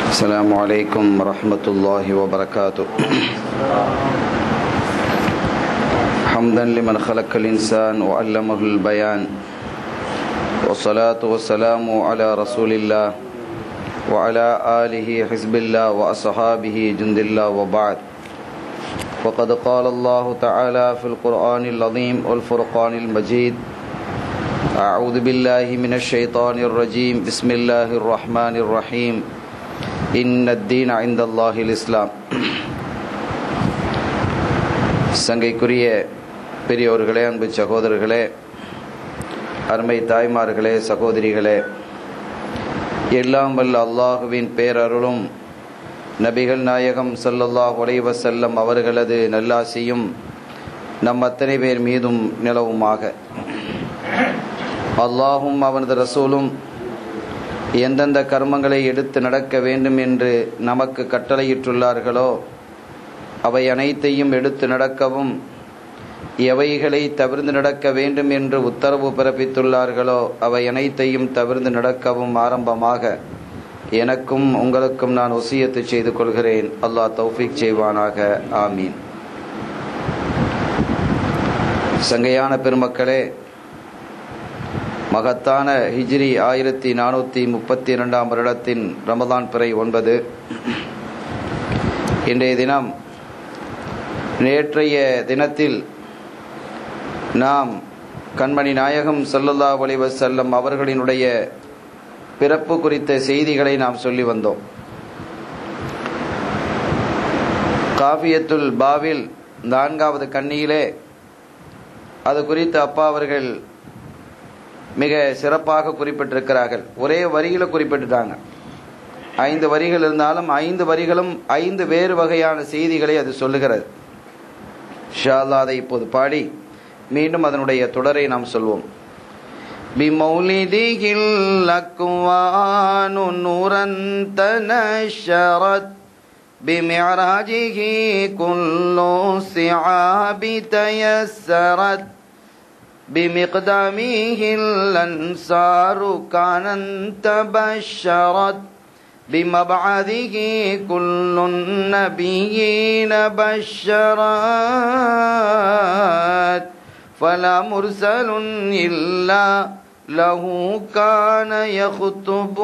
السلام عليكم ورحمة الله وبركاته. حمدا لمن خلق الإنسان وعلمه البيان، والصلاة والسلام على رسول الله وعلى آله حزب الله وأصحابه جند الله، وبعد. وقد قال الله تعالى في القرآن العظيم والفرقان المجيد: أعوذ بالله من الشيطان الرجيم، بسم الله الرحمن الرحيم، إن الدين عند الله الإسلام. சங்கைக்குரிய பெரியோர்களே, அன்பு சகோதரர்களே, அருமை தாய்மார்களே, சகோதரிகளே, எல்லாம் வல்ல அல்லாஹுவின் பேரருளும் நபிகள் நாயகம் ஸல்லல்லாஹு அலைஹி வஸல்லம் அவர்களது நல்லாசியும் நம் அத்தனை பேர் மீதும் நிலவுமாக. அல்லாஹும் அவனது ரசூலும் எந்தெந்த கர்மங்களை எடுத்து நடக்க வேண்டும் என்று நமக்கு கட்டளையிட்டுள்ளார்களோ அவை அனைத்தையும் எடுத்து நடக்கவும், எவைகளை தவிர்த்து நடக்க வேண்டும் என்று உத்தரவு பிறப்பித்துள்ளார்களோ அவை அனைத்தையும் தவிர்த்து நடக்கவும் ஆரம்பமாக எனக்கும் உங்களுக்கும் நான் வசியத்து செய்து கொள்கிறேன். அல்லாஹ் தௌஃபீக் செய்வானாக. ஆமீன். சங்கையான பெருமக்களே, மகத்தான ஹிஜ்ரி 1432 வருடத்தின் ரமதான் பிறை 9 இன்றைய தினம், நேற்றைய தினத்தில் நாம் கண்மணி நாயகம் ஸல்லல்லாஹு அலைஹி வஸல்லம் அவர்களினுடைய பிறப்பு குறித்த செய்திகளை நாம் சொல்லி வந்தோம். காஃபியத்துல் பாவில் 4வது கண்ணியிலே அது குறித்து அப்பா அவர்கள் மிக சிறப்பாக குறிப்பிட்டிருக்கிறார்கள். ஒரே வரியில குறிப்பிட்டுட்டாங்க. 5 வரிகள் இருந்தாலும் 5 வரிகளும் 5 வேறு வகையான செய்திகளை அது சொல்லுகிறது. இன்ஷா அல்லாஹ் அதை இப்போது பாடி மீண்டும் அதனுடைய தொடரை நாம் சொல்வோம். பிமௌலிதிஹில் அக்வானு நூரன் தனஷரத் பிமிஅராஜிஹி குல்லு ஸிஆபி தயஸ்ஸரத் بمقدامه الأنصار كانت تبشرت بمبعثه كل النبيين بشرت فلا مرسل إلا له كان يخطب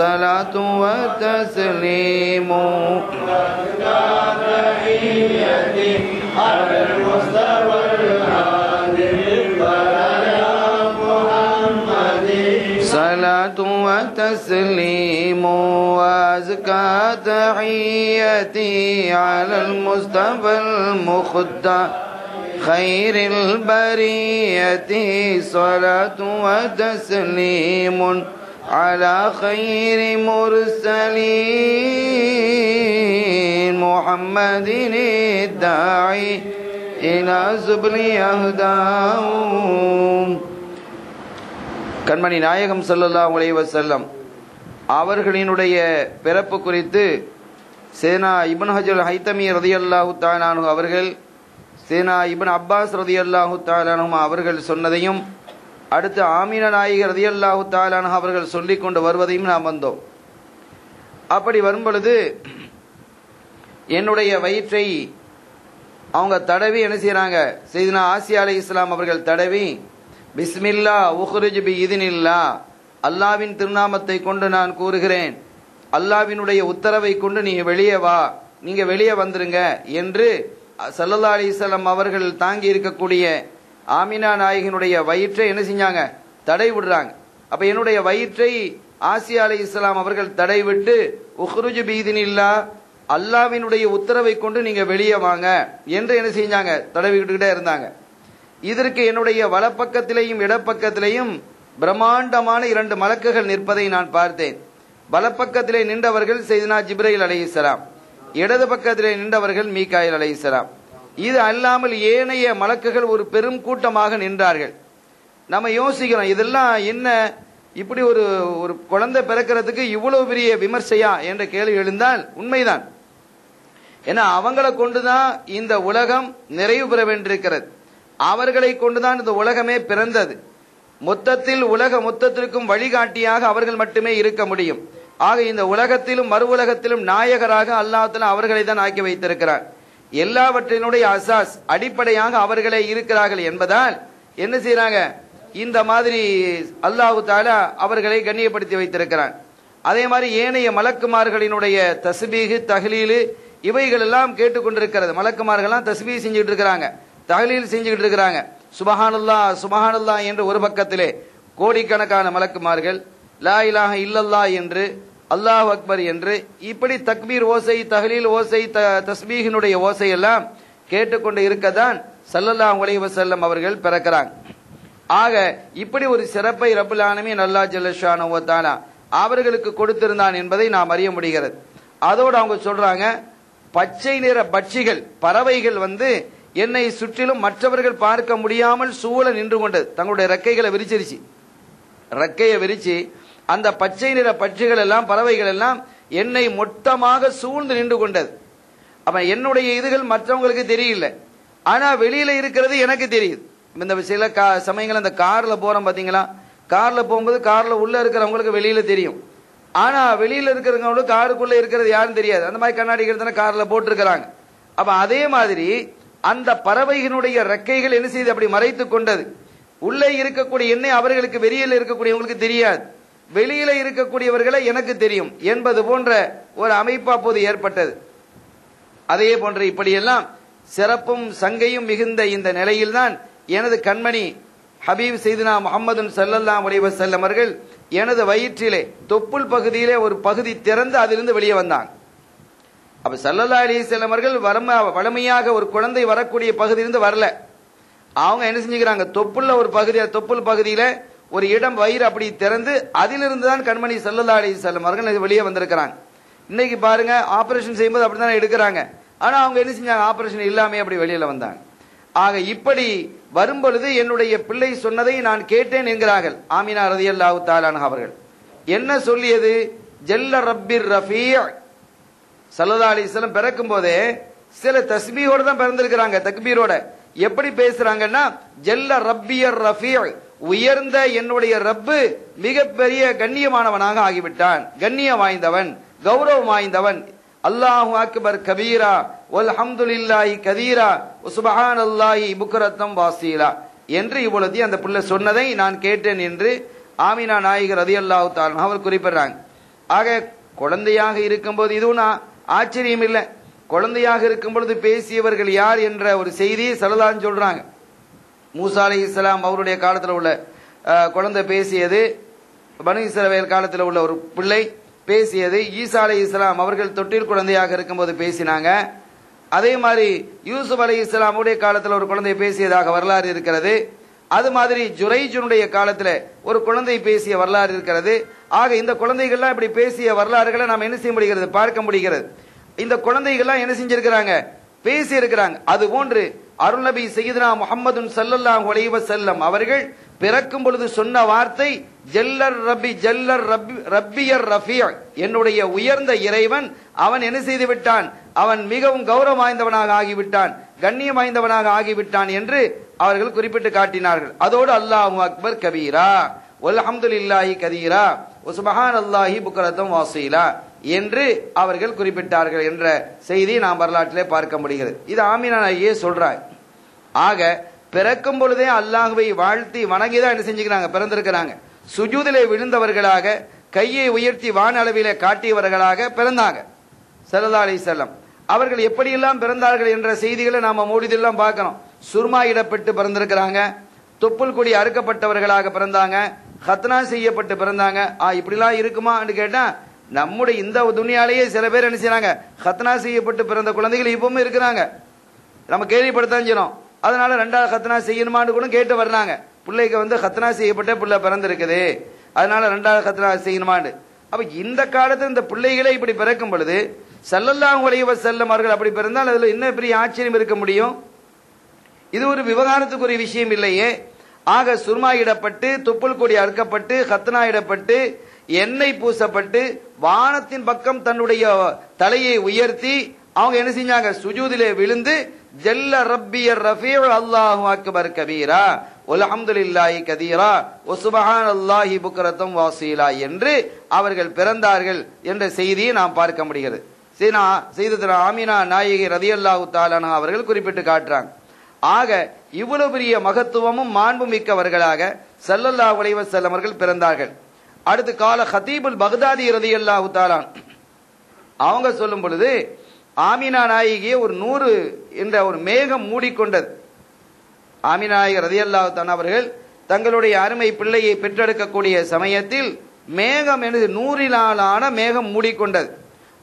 صلاة وتسليم على المصطفى صلاة وتسليم وأزكى تحيتي على المصطفى المختار خير البرية صلاة وتسليم على خير مرسلين محمد الداعي إلى سبل يهداهم. கண்மணி நாயகம் ஸல்லல்லாஹு அலைஹி வஸல்லம் அவர்களினுடைய பிறப்பு குறித்து சேனா இப்னு ஹஜர் ஹைத்தமி ரலியல்லாஹு தஆலா அன்ஹு அவர்கள், சேனா இப்னு அப்பாஸ் ரலியல்லாஹு தஆலா அன்ஹு அவர்கள் சொன்னதையும், அடுத்து ஆமினா நாயகி ரலியல்லாஹு தஆலா அன்ஹா அவர்கள் சொல்லிக் கொண்டு வருவதையும் நாம் வந்தோம். அப்படி வரும்பொழுது என்னுடைய வயிற்றை அவங்க தடவி என்ன செய்யறாங்க, சையதுனா ஆசியா அலைஹிஸ்ஸலாம் அவர்கள் தடவி, பிஸ்மில்லா உஹ்ரிஜ் பி இத்னில்லா, அல்லாஹ்வின் திருநாமத்தை கொண்டு நான் கூறுகிறேன், அல்லாஹ்வினுடைய உத்தரவை கொண்டு நீங்க வெளியே வா, நீங்க வெளியே வந்துருங்க என்று ஸல்லல்லாஹு அலைஹி வஸல்லம் அவர்கள் தாங்கி இருக்கக்கூடிய ஆமினா நாயகினுடைய வயிற்றை என்ன செஞ்சாங்க, தடை விடுறாங்க. அப்ப என்னுடைய வயிற்றை ஆசியா அலைஹிஸ்ஸலாம் அவர்கள் தடை விட்டு, உஹ்ரிஜ் பி இத்னில்லா, அல்லாஹ்வினுடைய உத்தரவை கொண்டு நீங்க வெளியே வாங்க என்று என்ன செஞ்சாங்க, தடவிக்கிட்டே இருந்தாங்க. இதற்கு என்னுடைய வலப்பக்கத்திலேயும் இடப்பக்கத்திலேயும் பிரம்மாண்டமான 2 மலக்குகள் நிற்பதை நான் பார்த்தேன். வலப்பக்கத்திலே நின்றவர்கள் சையதுனா ஜிப்ரீல் அலைஹிஸ்ஸலாம், இடது பக்கத்திலே நின்றவர்கள் மீகாயில் அலைஹிஸ்ஸலாம். இது அல்லாமல் ஏனைய மலக்குகள் ஒரு பெரும் கூட்டமாக நின்றார்கள். நம்ம யோசிக்கிறோம், இதெல்லாம் என்ன, இப்படி ஒரு குழந்தை பிறக்கிறதுக்கு இவ்வளவு பெரிய விமர்சையா என்ற கேள்வி எழுந்தால் உண்மைதான். ஏன்னா அவங்களை கொண்டுதான் இந்த உலகம் நிறைவு பெற வேண்டியிருக்கிறது. அவர்களை கொண்டுதான் இந்த உலகமே பிறந்தது. மொத்தத்தில் உலக மொத்தத்திற்கும் வழிகாட்டியாக அவர்கள் மட்டுமே இருக்க முடியும். ஆக இந்த உலகத்திலும் மறு உலகத்திலும் நாயகராக அல்லாஹ் தஆலா அவர்களை தான் ஆக்கி வைத்திருக்கிறார். எல்லாவற்றினுடைய அசாஸ் அடிப்படையாக அவர்களே இருக்கிறார்கள் என்பதால் என்ன செய்யறாங்க, இந்த மாதிரி அல்லாஹ் தஆலா அவர்களை கண்ணியப்படுத்தி வைத்திருக்கிறான். அதே மாதிரி ஏனைய மலக்குமார்களினுடைய தஸ்பீஹ் தஹ்லீல் இவைகள் எல்லாம் கேட்டுக்கொண்டிருக்கிறது. மலக்குமார்கள்லாம் தஸ்பீஹ் செஞ்சுட்டு இருக்கிறாங்க, தஹ்லீல் செஞ்சுக்கிட்டு இருக்கிறாங்க. சுபஹானல்லாஹ் சுபஹானல்லாஹ் என்று ஒரு பக்கத்திலே கோடிக்கணக்கான மலக்குமார்கள் லா இலாஹ இல்லல்லாஹ் என்று அல்லாஹ் அக்பர் என்று இப்படி தக்பீர் ஓசை தஹ்லீல் ஓசை தஸ்பீஹினுடைய ஓசை எல்லாம் கேட்டுக்கொண்டு இருக்கதான் ஸல்லல்லாஹு அலைஹி வஸல்லம் அவர்கள் பிறக்கிறாங்க. ஆக இப்படி ஒரு சிறப்பை ரப்புல் ஆலமீன் அல்லாஹ் ஜல்ல ஷானஹு வ தஆலா அவர்களுக்கு கொடுத்திருந்தான் என்பதை நாம் அறிய முடிகிறது. அதோடு அவங்க சொல்றாங்க, பச்சை நிற பட்சிகள் பறவைகள் என்னை சுற்றிலும் மற்றவர்கள் பார்க்க முடியாமல் சூழ நின்று கொண்டது. தங்களுடைய ரெக்கைகளை விரிச்சிருச்சு, ரெக்கையை விரிச்சு அந்த பச்சை நிற பட்சிகள் எல்லாம் பறவைகள் எல்லாம் என்னை மொத்தமாக சூழ்ந்து நின்று கொண்டது. அப்ப என்னுடைய இதுகள் மற்றவங்களுக்கு தெரியல, ஆனா வெளியில இருக்கிறது எனக்கு தெரியுது. இந்த சில சமயங்கள் அந்த கார்ல போறோம் பாத்தீங்களா, கார்ல போகும்போது கார்ல உள்ள இருக்கிறவங்களுக்கு வெளியில தெரியும், ஆனா வெளியில இருக்கிறவங்களுக்கு காருக்குள்ள இருக்கிறது யாரும் தெரியாது. அந்த மாதிரி கண்ணாடிகள் கார்ல போட்டிருக்கிறாங்க. அப்ப அதே மாதிரி அந்த பறவைகளுடைய ரெக்கைகள் என்ன செய்து அப்படி மறைத்து கொண்டது. உள்ளே இருக்கக்கூடிய எண்ணெய் அவர்களுக்கு வெளியில இருக்கக்கூடியவங்களுக்கு தெரியாது, வெளியில இருக்கக்கூடியவர்களை எனக்கு தெரியும் என்பது போன்ற ஒரு அமைப்பு அப்போது ஏற்பட்டது. அதே போன்ற இப்படியெல்லாம் சிறப்பும் சங்கையும் மிகுந்த இந்த நிலையில்தான் எனது கண்மணி ஹபீப் செய்தினா முஹம்மது ஸல்லல்லாஹு அலைஹி வஸல்லம் அவர்கள் எனது வயிற்றிலே தொப்புள் பகுதியிலே ஒரு பகுதி திறந்து அதிலிருந்து வெளியே வந்தாங்க. அப்ப ஸல்லல்லாஹு அலைஹி வஸல்லம் அவர்கள் வளமையாக ஒரு குழந்தை வரக்கூடிய பகுதியிலிருந்து வரல. அவங்க என்ன செஞ்சுக்கிறாங்க, தொப்புள்ள ஒரு பகுதி, தொப்புள் பகுதியில ஒரு இடம் வயிறு அப்படி திறந்து அதிலிருந்து தான் கண்மணி ஸல்லல்லாஹு அலைஹி வஸல்லம் அவர்கள் வெளியே வந்திருக்கிறாங்க. இன்னைக்கு பாருங்க, ஆபரேஷன் செய்யும்போது அப்படிதான் எடுக்கிறாங்க, ஆனா அவங்க என்ன செஞ்சாங்க, ஆபரேஷன் இல்லாம அப்படி வெளியில வந்தாங்க. ஆக இப்படி வரும்பொழுது என்னுடைய பிள்ளை சொன்னதை நான் கேட்டேன் என்கிறார்கள் ஆமினா ரலியல்லாஹு தஆலா அன்ஹா அவர்கள். என்ன சொல்லியது, ஜல்ல ரப்பிர் ரஃபீ. ஸல்லல்லாஹு அலைஹி வஸல்லம் பிறக்கும் போதே சில தஸ்பீஹோட தான் பிறந்திருக்கிறாங்க, தக்பீரோட. எப்படி பேசுறாங்கன்னா, ஜல்ல ரப்பியர் ரஃபீ, உயர்ந்த என்னுடைய ரப்பு மிகப்பெரிய கண்ணியமானவனாக ஆகிவிட்டான், கண்ணியம் வாய்ந்தவன், கௌரவம் வாய்ந்தவன். அல்லாஹு அக்பர் கபீரா வல்ஹம்துலில்லாஹி கதீரா சுப்ஹானல்லாஹி புக்ரத்தம் வாசீலா என்று இவ்வளவு அந்த பிள்ளை சொன்னதை நான் கேட்டேன் என்று ஆமினா நாயகர் ரலியல்லாஹு தஆலா அவர் குறிப்பிடுறாங்க. ஆக குழந்தையாக இருக்கும்போது இதுவும் ஆச்சரியம் இல்லை, குழந்தையாக இருக்கும் பொழுது பேசியவர்கள் யார் என்ற ஒரு செய்தியை ஸல்லல்லாஹு சொல்றாங்க. மூசா அலைஹிஸ்ஸலாம் அவருடைய காலத்தில் உள்ள குழந்தை பேசியது, பனு இஸ்ரவேல் காலத்தில் உள்ள ஒரு பிள்ளை பேசியது, ஈசா அலைஹிஸ்ஸலாம் அவர்கள் தொட்டில் குழந்தையாக இருக்கும்போது பேசினாங்க. அதே மாதிரி யூசுப் அலைஹிஸ்ஸலாம் உடைய காலத்தில் ஒரு குழந்தை பேசியதாக வரலாறு இருக்கிறது. அது மாதிரி ஜுரைஜுனுடைய காலத்தில் ஒரு குழந்தை பேசிய வரலாறு இருக்கிறது. ஆக இந்த குழந்தைகள்லாம் இப்படி பேசிய வரலாறுகளை நாம் என்ன செய்ய முடிகிறது, பார்க்க முடிகிறது. இந்த குழந்தைகள்லாம் என்ன செஞ்சிருக்கிறாங்க, பேசி இருக்கிறாங்க. அது போன்று அருள் நபி சையதுனா முஹம்மது ஸல்லல்லாஹு அலைஹி வஸல்லம் அவர்கள் பிறக்கும் பொழுது சொன்ன வார்த்தை ஜல்லர் ரப்பி ஜல்லர் ரப்பியர் ரஃபீ, என்னுடைய உயர்ந்த இறைவன் அவன் என்ன செய்து விட்டான், அவன் மிகவும் கௌரவம் வாய்ந்தவனாக ஆகிவிட்டான், கண்ணியம் வாய்ந்தவனாக ஆகிவிட்டான் என்று அவர்கள் குறிப்பிட்டு காட்டினார்கள். அதோடு அல்லாஹு அக்பர் கபீரா வல்ஹம்துலில்லாஹி கதீரா சுப்ஹானல்லாஹி புக்ரத்தம் வாசீலா என்று அவர்கள் குறிப்பிட்டார்கள் என்ற செய்தியை நாம் வரலாற்றிலே பார்க்க முடிகிறது. இது ஆமினா நாயகியே சொல்றாங்க. ஆக பிறக்கும் பொழுதே அல்லாஹ்வை வாழ்த்தி வணங்கிதான் என்ன செஞ்சுக்கிறாங்க, பிறந்திருக்கிறாங்க. சுஜூதிலே விழுந்தவர்களாக, கையை உயர்த்தி வான அளவிலே காட்டியவர்களாக பிறந்தாங்க ஸல்லல்லாஹு அலைஹி வஸல்லம். அவர்கள் எப்படியெல்லாம் பிறந்தார்கள் என்ற செய்திகளை நாம மௌலிதெல்லாம் பார்க்கணும். சுர்மா இடப்பட்டு பிறந்திருக்கிறாங்க, தொப்புள் கொடி அறுக்கப்பட்டவர்களாக பிறந்தாங்க, ஹத்னா செய்யப்பட்டு பிறந்தாங்க. இப்படிலாம் இருக்குமான்னு கேட்டா, நம்முடைய இந்த துனியாலேயே சில பேர் என்ன செய்யறாங்க, ஹத்னா செய்யப்பட்டு பிறந்த குழந்தைகள் இப்பவும் இருக்கிறாங்க, நம்ம கேள்விப்படுத்தான் செய்யணும். அதனால ரெண்டாவது ஹத்னா செய்யணுமான்னு கூட கேட்டு வர்றாங்க. பிள்ளைக்கு ஹத்னா செய்யப்பட்ட பிள்ளை பிறந்திருக்குது, அதனால ரெண்டாவது ஹத்னா செய்யணுமான்னு. அப்ப இந்த காலத்துல இந்த பிள்ளைகளே இப்படி பிறக்கும் பொழுது ஸல்லல்லாஹு அலைஹி வஸல்லம் அவர்கள் அப்படி பிறந்தால் அதுல என்ன பெரிய ஆச்சரியம் இருக்க முடியும்? இது ஒரு விவகாரத்துக்குரிய விஷயம் இல்லையே. ஆக சுர்மா இடப்பட்டு, தொப்புள் கொடி அறுக்கப்பட்டு, ஹத்னா இடப்பட்டு, எண்ணெய் பூசப்பட்டு, வானத்தின் பக்கம் தன்னுடைய தலையை உயர்த்தி அவங்க என்ன செஞ்சாங்க, சுஜூதிலே விழுந்து ஜல்ல ரப்பியர் ரஃபீ அல்லாஹு அக்பர் கபீரா வல்ஹம்துலில்லாஹி கதீரா வசுப்ஹானல்லாஹி புக்ரத்தம் வாசீலா என்று அவர்கள் பிறந்தார்கள் என்ற செய்தியை நாம் பார்க்க முடிகிறது. செய்ததுனா ஆமினா நாயகி ரலியல்லாஹு தஆலா அவர்கள் குறிப்பிட்டு காட்டுறாங்க. ஆக இவ்வளவு பெரிய மகத்துவமும் மாண்பு மிக்கவர்களாக ஸல்லல்லாஹு அலைஹி வஸல்லம் அவர்கள் பிறந்தார்கள். அடுத்து கால ஹதீபுல் பக்தாதி ரலியல்லாஹு தஆலா அவங்க சொல்லும் பொழுது ஆமினா நாயகியை ஒரு 100 என்ற ஒரு மேகம் மூடிக்கொண்டது. ஆமினா நாயகி ரலியல்லாஹு தஆலா அவர்கள் தங்களுடைய அருமை பிள்ளையை பெற்றெடுக்கக்கூடிய சமயத்தில் மேகம் என்று 100 மேகம் மூடிக்கொண்டது.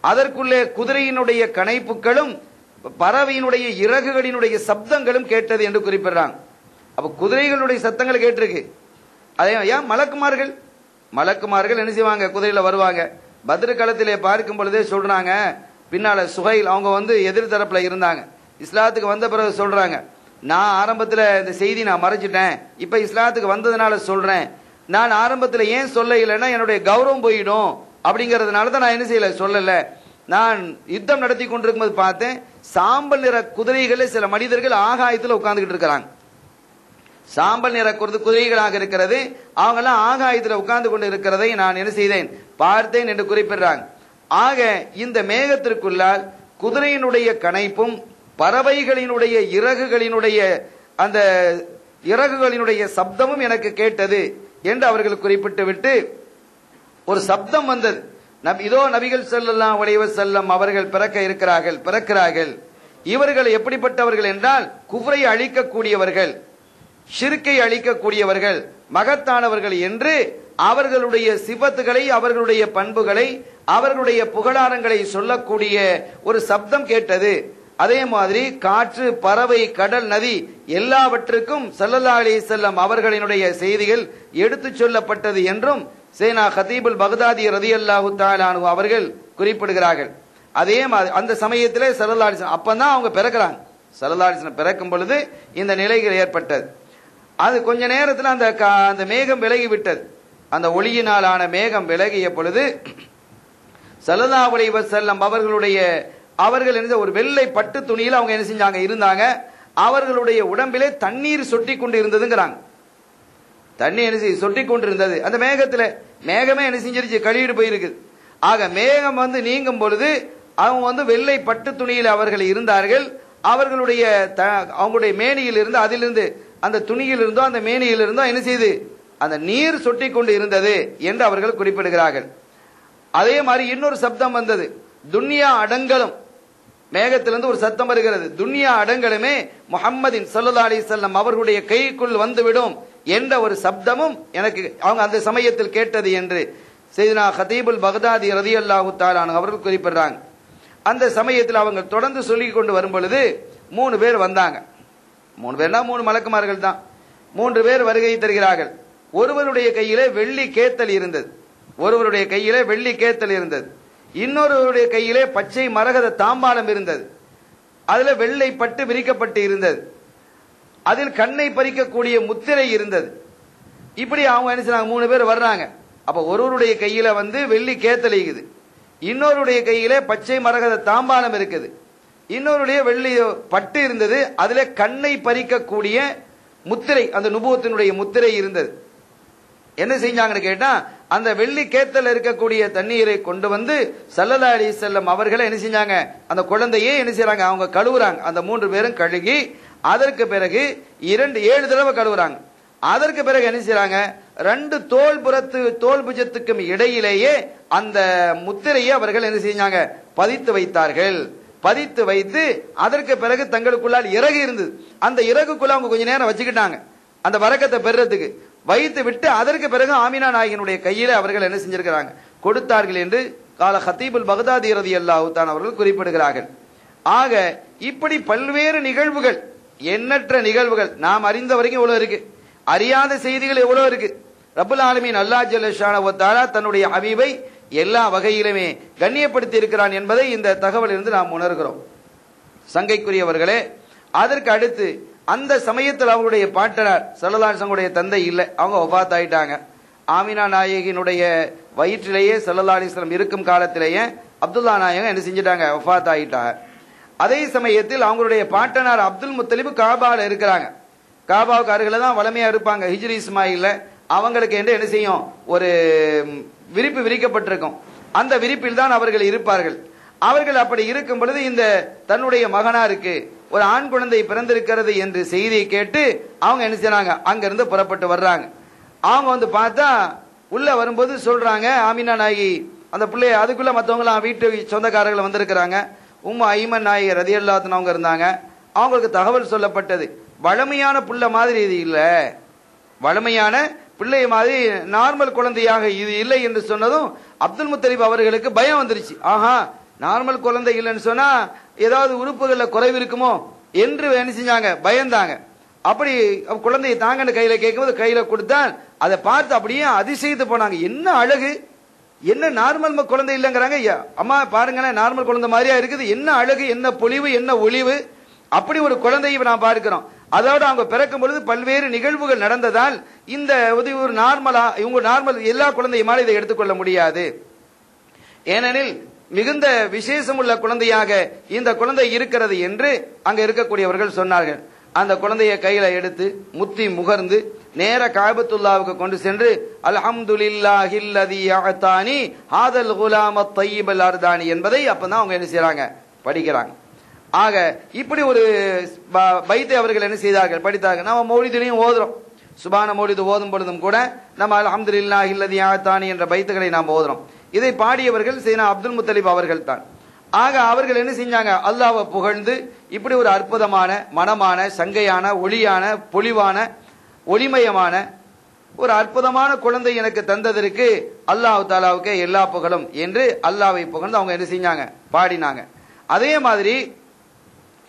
அதற்குள்ளே குதிரையினுடைய கணைப்புகளும் பறவையினுடைய இறகுகளினுடைய சப்தங்களும் கேட்டது என்று குறிப்பிடுறாங்க. அப்ப குதிரைகளுடைய சத்தங்கள் கேட்டிருக்கு. அதே ஏன் மலக்குமார்கள் என்ன செய்வாங்க, குதிரையில வருவாங்க. பத்ரு களத்திலே பார்க்கும் பொழுதே சொல்றாங்க, பின்னால சுஹைல் அவங்க எதிர்த்தரப்புல இருந்தாங்க. இஸ்லாத்துக்கு வந்த பிறகு சொல்றாங்க, நான் ஆரம்பத்துல இந்த செய்தி நான் மறைச்சிட்டேன், இப்ப இஸ்லாத்துக்கு வந்ததுனால சொல்றேன். நான் ஆரம்பத்துல ஏன் சொல்ல இல்லைன்னா என்னுடைய கௌரவம் போயிடும் அப்படிங்கறதுனால தான் நான் என்ன செய்யல சொல்லல. நான் யுத்தம் நடத்தி கொண்டிருக்கும் போது பார்த்தேன், சாம்பல் நிற குதிரைகளே சில மனிதர்கள் ஆகாயத்தில் உட்கார்ந்துகிட்டு இருக்கிறாங்க. சாம்பல் நிற குதிரைகளாக இருக்கிறது, அவங்க எல்லாம் ஆகாயத்தில் உட்கார்ந்து கொண்டு இருக்கிறதை நான் என்ன செய்தேன், பார்த்தேன் என்று குறிப்பிடுறாங்க. ஆக இந்த மேகத்திற்குள்ளால் குதிரையினுடைய கணைப்பும் பறவைகளினுடைய இறகுகளினுடைய அந்த இறகுகளினுடைய சப்தமும் எனக்கு கேட்டது என்று அவர்கள் குறிப்பிட்டு விட்டு ஒரு சப்தம் வந்தது. இதோ நபிகள் ஸல்லல்லாஹு அலைஹி வஸல்லம் அவர்கள் பிறக்கிறார்கள். இவர்கள் எப்படிப்பட்டவர்கள் என்றால் குஃப்ரை அழிக்கக்கூடியவர்கள், ஷிர்க்கை அழிக்கக்கூடியவர்கள், மகத்தானவர்கள் என்று அவர்களுடைய சிபத்துகளை, அவர்களுடைய பண்புகளை, அவர்களுடைய புகழாரங்களை சொல்லக்கூடிய ஒரு சப்தம் கேட்டது. அதே மாதிரி காற்று, பறவை, கடல், நதி எல்லாவற்றுக்கும் ஸல்லல்லாஹு அலைஹி வஸல்லம் அவர்களினுடைய செய்திகள் எடுத்துச் சொல்லப்பட்டது என்றும் சேனா ஹதீபுல் பக்தாதி ரலியல்லாஹு தஆலா அன்ஹு அவர்கள் குறிப்பிடுகிறார்கள். அதே மாதிரி அந்த சமயத்திலே ஸல்லல்லாஹு அலைஹி வஸல்லம் அப்பதான் அவங்க பிறக்கிறாங்க. ஸல்லல்லாஹு அலைஹி வஸல்லம் பிறக்கும் பொழுது இந்த நிலைகள் ஏற்பட்டது. அது கொஞ்ச நேரத்தில் அந்த மேகம் விலகி விட்டது. அந்த ஒளியினாலான மேகம் விலகிய பொழுது ஸல்லல்லாஹு அலைஹி வஸல்லம் அவர்கள் என்ன ஒரு வெள்ளை பட்டு துணியில் அவங்க என்ன செஞ்சாங்க இருந்தாங்க. அவர்களுடைய உடம்பிலே தண்ணீர் சொட்டி கொண்டு இருந்ததுங்கிறாங்க. தண்ணி என்ன செய்ய சொட்டி கொண்டு இருந்தது. அந்த மேகமே என்ன செஞ்சிருச்சு, கழுவிட்டு போயிருக்குது. ஆக மேகம் நீங்கும் பொழுது அவங்க வெள்ளை பட்டு துணியில் அவர்கள் இருந்தார்கள். அவங்களுடைய மேனியில் இருந்து, அதிலிருந்து அந்த துணியில் இருந்தோ அந்த மேனியில் இருந்தோ என்ன செய்து அந்த நீர் சொட்டி கொண்டு இருந்தது என்று அவர்கள் குறிப்பிடுகிறார்கள். அதே மாதிரி இன்னொரு சப்தம் வந்தது, துன்யா அடங்கலும். மேகத்திலிருந்து ஒரு சத்தம் வருகிறது, துன்யா அடங்கலுமே முஹம்மதின் ஸல்லல்லாஹு அலைஹி வஸல்லம் அவர்களுடைய கைக்குள் வந்துவிடும் என்ற ஒரு சப்தமும் எனக்கு அவங்க அந்த சமயத்தில் கேட்டது என்று செய்தனா ஹதீபுல் பக்தாதி ரலியல்லாஹு தஆலா அவர்கள் குறிப்பிடுறாங்க. அந்த சமயத்தில் அவங்க தொடர்ந்து சொல்லிக் கொண்டு வரும் பொழுது 3 பேர் வந்தாங்க. 3 பேர்னா 3 மலக்குமார்கள் தான். 3 பேர் வருகை தருகிறார்கள். ஒருவருடைய கையிலே வெள்ளி கேத்தல் இருந்தது. இன்னொருவருடைய கையிலே பச்சை மரகத தாம்பாளம் இருந்தது. அதுல வெள்ளை பட்டு விரிக்கப்பட்டு இருந்தது. அதில் கண்ணை பறிக்கக்கூடிய முத்திரை இருந்தது. இப்படி அவங்க என்ன செய்றாங்க, 3 பேர் வர்றாங்க. அப்ப ஒருவருடைய கையில வெள்ளி கேத்தல் இருக்குது, இன்னொருடைய கையிலே பச்சை மரகத தாம்பாளம் இருக்குது, இன்னொருடைய வெள்ளி பட்டு இருந்தது, அதுல கண்ணை பறிக்கக்கூடிய முத்திரை, அந்த நுபுவத்தினுடைய முத்திரை இருந்தது. என்ன செஞ்சாங்கன்னு கேட்டா, அந்த வெள்ளி கேத்தல் இருக்கக்கூடிய தண்ணீரை கொண்டு ஸல்லல்லாஹு அலைஹி வஸல்லம் அவர்களை என்ன செஞ்சாங்க, அந்த குழந்தையே என்ன செய்றாங்க, அவங்க கழுவுறாங்க. அந்த 3 பேரும் கழுகி அதற்கு பிறகு 7 தடவை கழுவுறாங்க. அதற்கு பிறகு என்ன செய்றாங்க, 2 தோல் புஜத்துக்கும் இடையிலேயே அந்த முத்திரையை அவர்கள் என்ன செஞ்சாங்க, பதித்து வைத்தார்கள். பதித்து வைத்து அதற்கு பிறகு தங்களுக்குள்ளால் இறகு இருந்தது, அந்த இறகுக்குள்ள அவங்க கொஞ்ச நேரம் வச்சுக்கிட்டாங்க அந்த வரக்கத்தை பெறறதுக்கு. வைத்து விட்டு அதற்கு பிறகு ஆமினா நாயகினுடைய கையில அவர்கள் என்ன செஞ்சிருக்கிறாங்க, கொடுத்தார்கள் என்று கால ஹதீபுல் பக்தாதி ரலியல்லாஹு தஆலா அவர்கள் குறிப்பிடுகிறார்கள். ஆக இப்படி பல்வேறு நிகழ்வுகள், எண்ணற்ற நிகழ்வுகள் நாம் அறிந்த வரைக்கும் எவ்வளவு இருக்கு, அறியாத செய்திகள் எவ்வளவு இருக்கு. ரப்பல் ஆலமீன் அல்லாஹ் ஜல்ல ஷானஹு வ தஆலா தன்னுடைய ஹபீபை எல்லா வகையிலுமே கண்ணியப்படுத்தி இருக்கிறான் என்பதை இந்த தகவலிலிருந்து நாம் உணர்கிறோம். சங்கைக்குரியவர்களே, அதற்கு அடுத்து அந்த சமயத்தில் அவருடைய பாட்டனார் ஸல்லல்லாஹு அலைஹி வஸல்லம் தந்தை இல்லை, அவங்க வஃபாத் ஆயிட்டாங்க. ஆமினா நாயகியினுடைய வயிற்றிலேயே ஸல்லல்லாஹு அலைஹி வஸல்லம் இருக்கும் காலத்திலேயே அப்துல்லா நாயகம் என்ன செஞ்சிட்டாங்க, வஃபாத் ஆயிட்டாங்க. அதே சமயத்தில் அவங்களுடைய பாட்டனார் அப்துல் முத்தலிப் காபால இருக்கிறாங்க. காபாவுக்கு அருகில தான் வளமையா இருப்பாங்க. ஹிஜ்ரி இஸ்மாயில்ல அவங்களுக்கு என்று என்ன செய்யும், ஒரு விரிப்பு விரிக்கப்பட்டிருக்கும். அந்த விரிப்பில் தான் அவர்கள் இருப்பார்கள். அவர்கள் அப்படி இருக்கும் பொழுது இந்த தன்னுடைய மகனாருக்கு ஒரு ஆண் குழந்தை பிறந்திருக்கிறது என்று செய்தியை கேட்டு அவங்க என்ன செய்றாங்க, அங்கிருந்து புறப்பட்டு வர்றாங்க. அவங்க வந்து பார்த்தா உள்ள வரும்போது சொல்றாங்க, ஆமினா நாயகி அந்த பிள்ளைய, அதுக்குள்ள மற்றவங்களாம் வீட்டு சொந்தக்காரர்கள் வந்திருக்கிறாங்க. உம்மா ஐமன் நாயகி ரதியல்லாஹு அவங்க இருந்தாங்க. அவங்களுக்கு தகவல் சொல்லப்பட்டது, வளமையான புள்ள மாதிரி இது இல்ல, வளமையான பிள்ளை மாதிரி நார்மல் குழந்தையாக இது இல்லை என்று சொன்னதும் அப்துல் முத்தலிப் அவர்களுக்கு பயம் வந்துருச்சு. ஆஹா, நார்மல் குழந்தை இல்லைன்னு சொன்னா ஏதாவது உறுப்புகள்ல குறைவு இருக்குமோ என்று என்ன செஞ்சாங்க, பயந்தாங்க. அப்படி குழந்தையை தாங்கன்னு கையில கேட்கும்போது கையில கொடுத்தான். அதை பார்த்து அப்படியே அதிசயித்து போனாங்க. என்ன அழகு, என்ன நார்மல் குழந்தை இல்லைங்கிறாங்க. அம்மா பாருங்களேன், நார்மல் குழந்தை மாதிரியா இருக்குது, என்ன அழகு, என்ன பொலிவு, என்ன ஒளிவு, அப்படி ஒரு குழந்தையை நான் பார்க்கிறோம். அதோட அவங்க பிறக்கும் பொழுது பல்வேறு நிகழ்வுகள் நடந்ததால் இந்த ஒரு நார்மலா இவங்க நார்மல் எல்லா குழந்தையுமால இதை எடுத்துக்கொள்ள முடியாது. ஏனெனில் மிகுந்த விசேஷம் உள்ள குழந்தையாக இந்த குழந்தை இருக்கிறது என்று அங்க இருக்கக்கூடியவர்கள் சொன்னார்கள். அந்த குழந்தையை கையில எடுத்து முத்தி முகர்ந்து நேர காபத்துல்லாவுக்கு கொண்டு சென்று அல்ஹம்துலில்லாஹில்லதி அஅதானி ஹாதல் குலாம் அத்-தய்யிபல் அர்தானி என்பதை அப்பதான் அவங்க என்ன செய்றாங்க, படிக்கிறாங்க. ஆக இப்படி ஒரு பைத்தை அவர்கள் என்ன செய்தார்கள், படித்தார்கள். நம்ம மௌலிதிலையும் ஓதுறோம், சுபான மௌலிது ஓதும் பொழுதும் கூட நம்ம அல்ஹம்துலில்லாஹில்லதி அஅதானி என்ற பைத்துகளை நாம் ஓதுறோம். இதை பாடியவர்கள் சையதுனா அப்துல் முத்தலிப் அவர்கள் தான். ஆக அவர்கள் என்ன செஞ்சாங்க, அல்லாஹ்வை புகழ்ந்து இப்படி ஒரு அற்புதமான மனமான சங்கையான ஒளியான பொலிவான ஒளிமயமான ஒரு அற்புதமான குழந்தை எனக்கு தந்ததற்கு அல்லாஹ் தஆலாவுக்கு எல்லா புகழும் என்று அல்லாஹ்வை புகழ்ந்து அவங்க என்ன செஞ்சாங்க, பாடினாங்க. அதே மாதிரி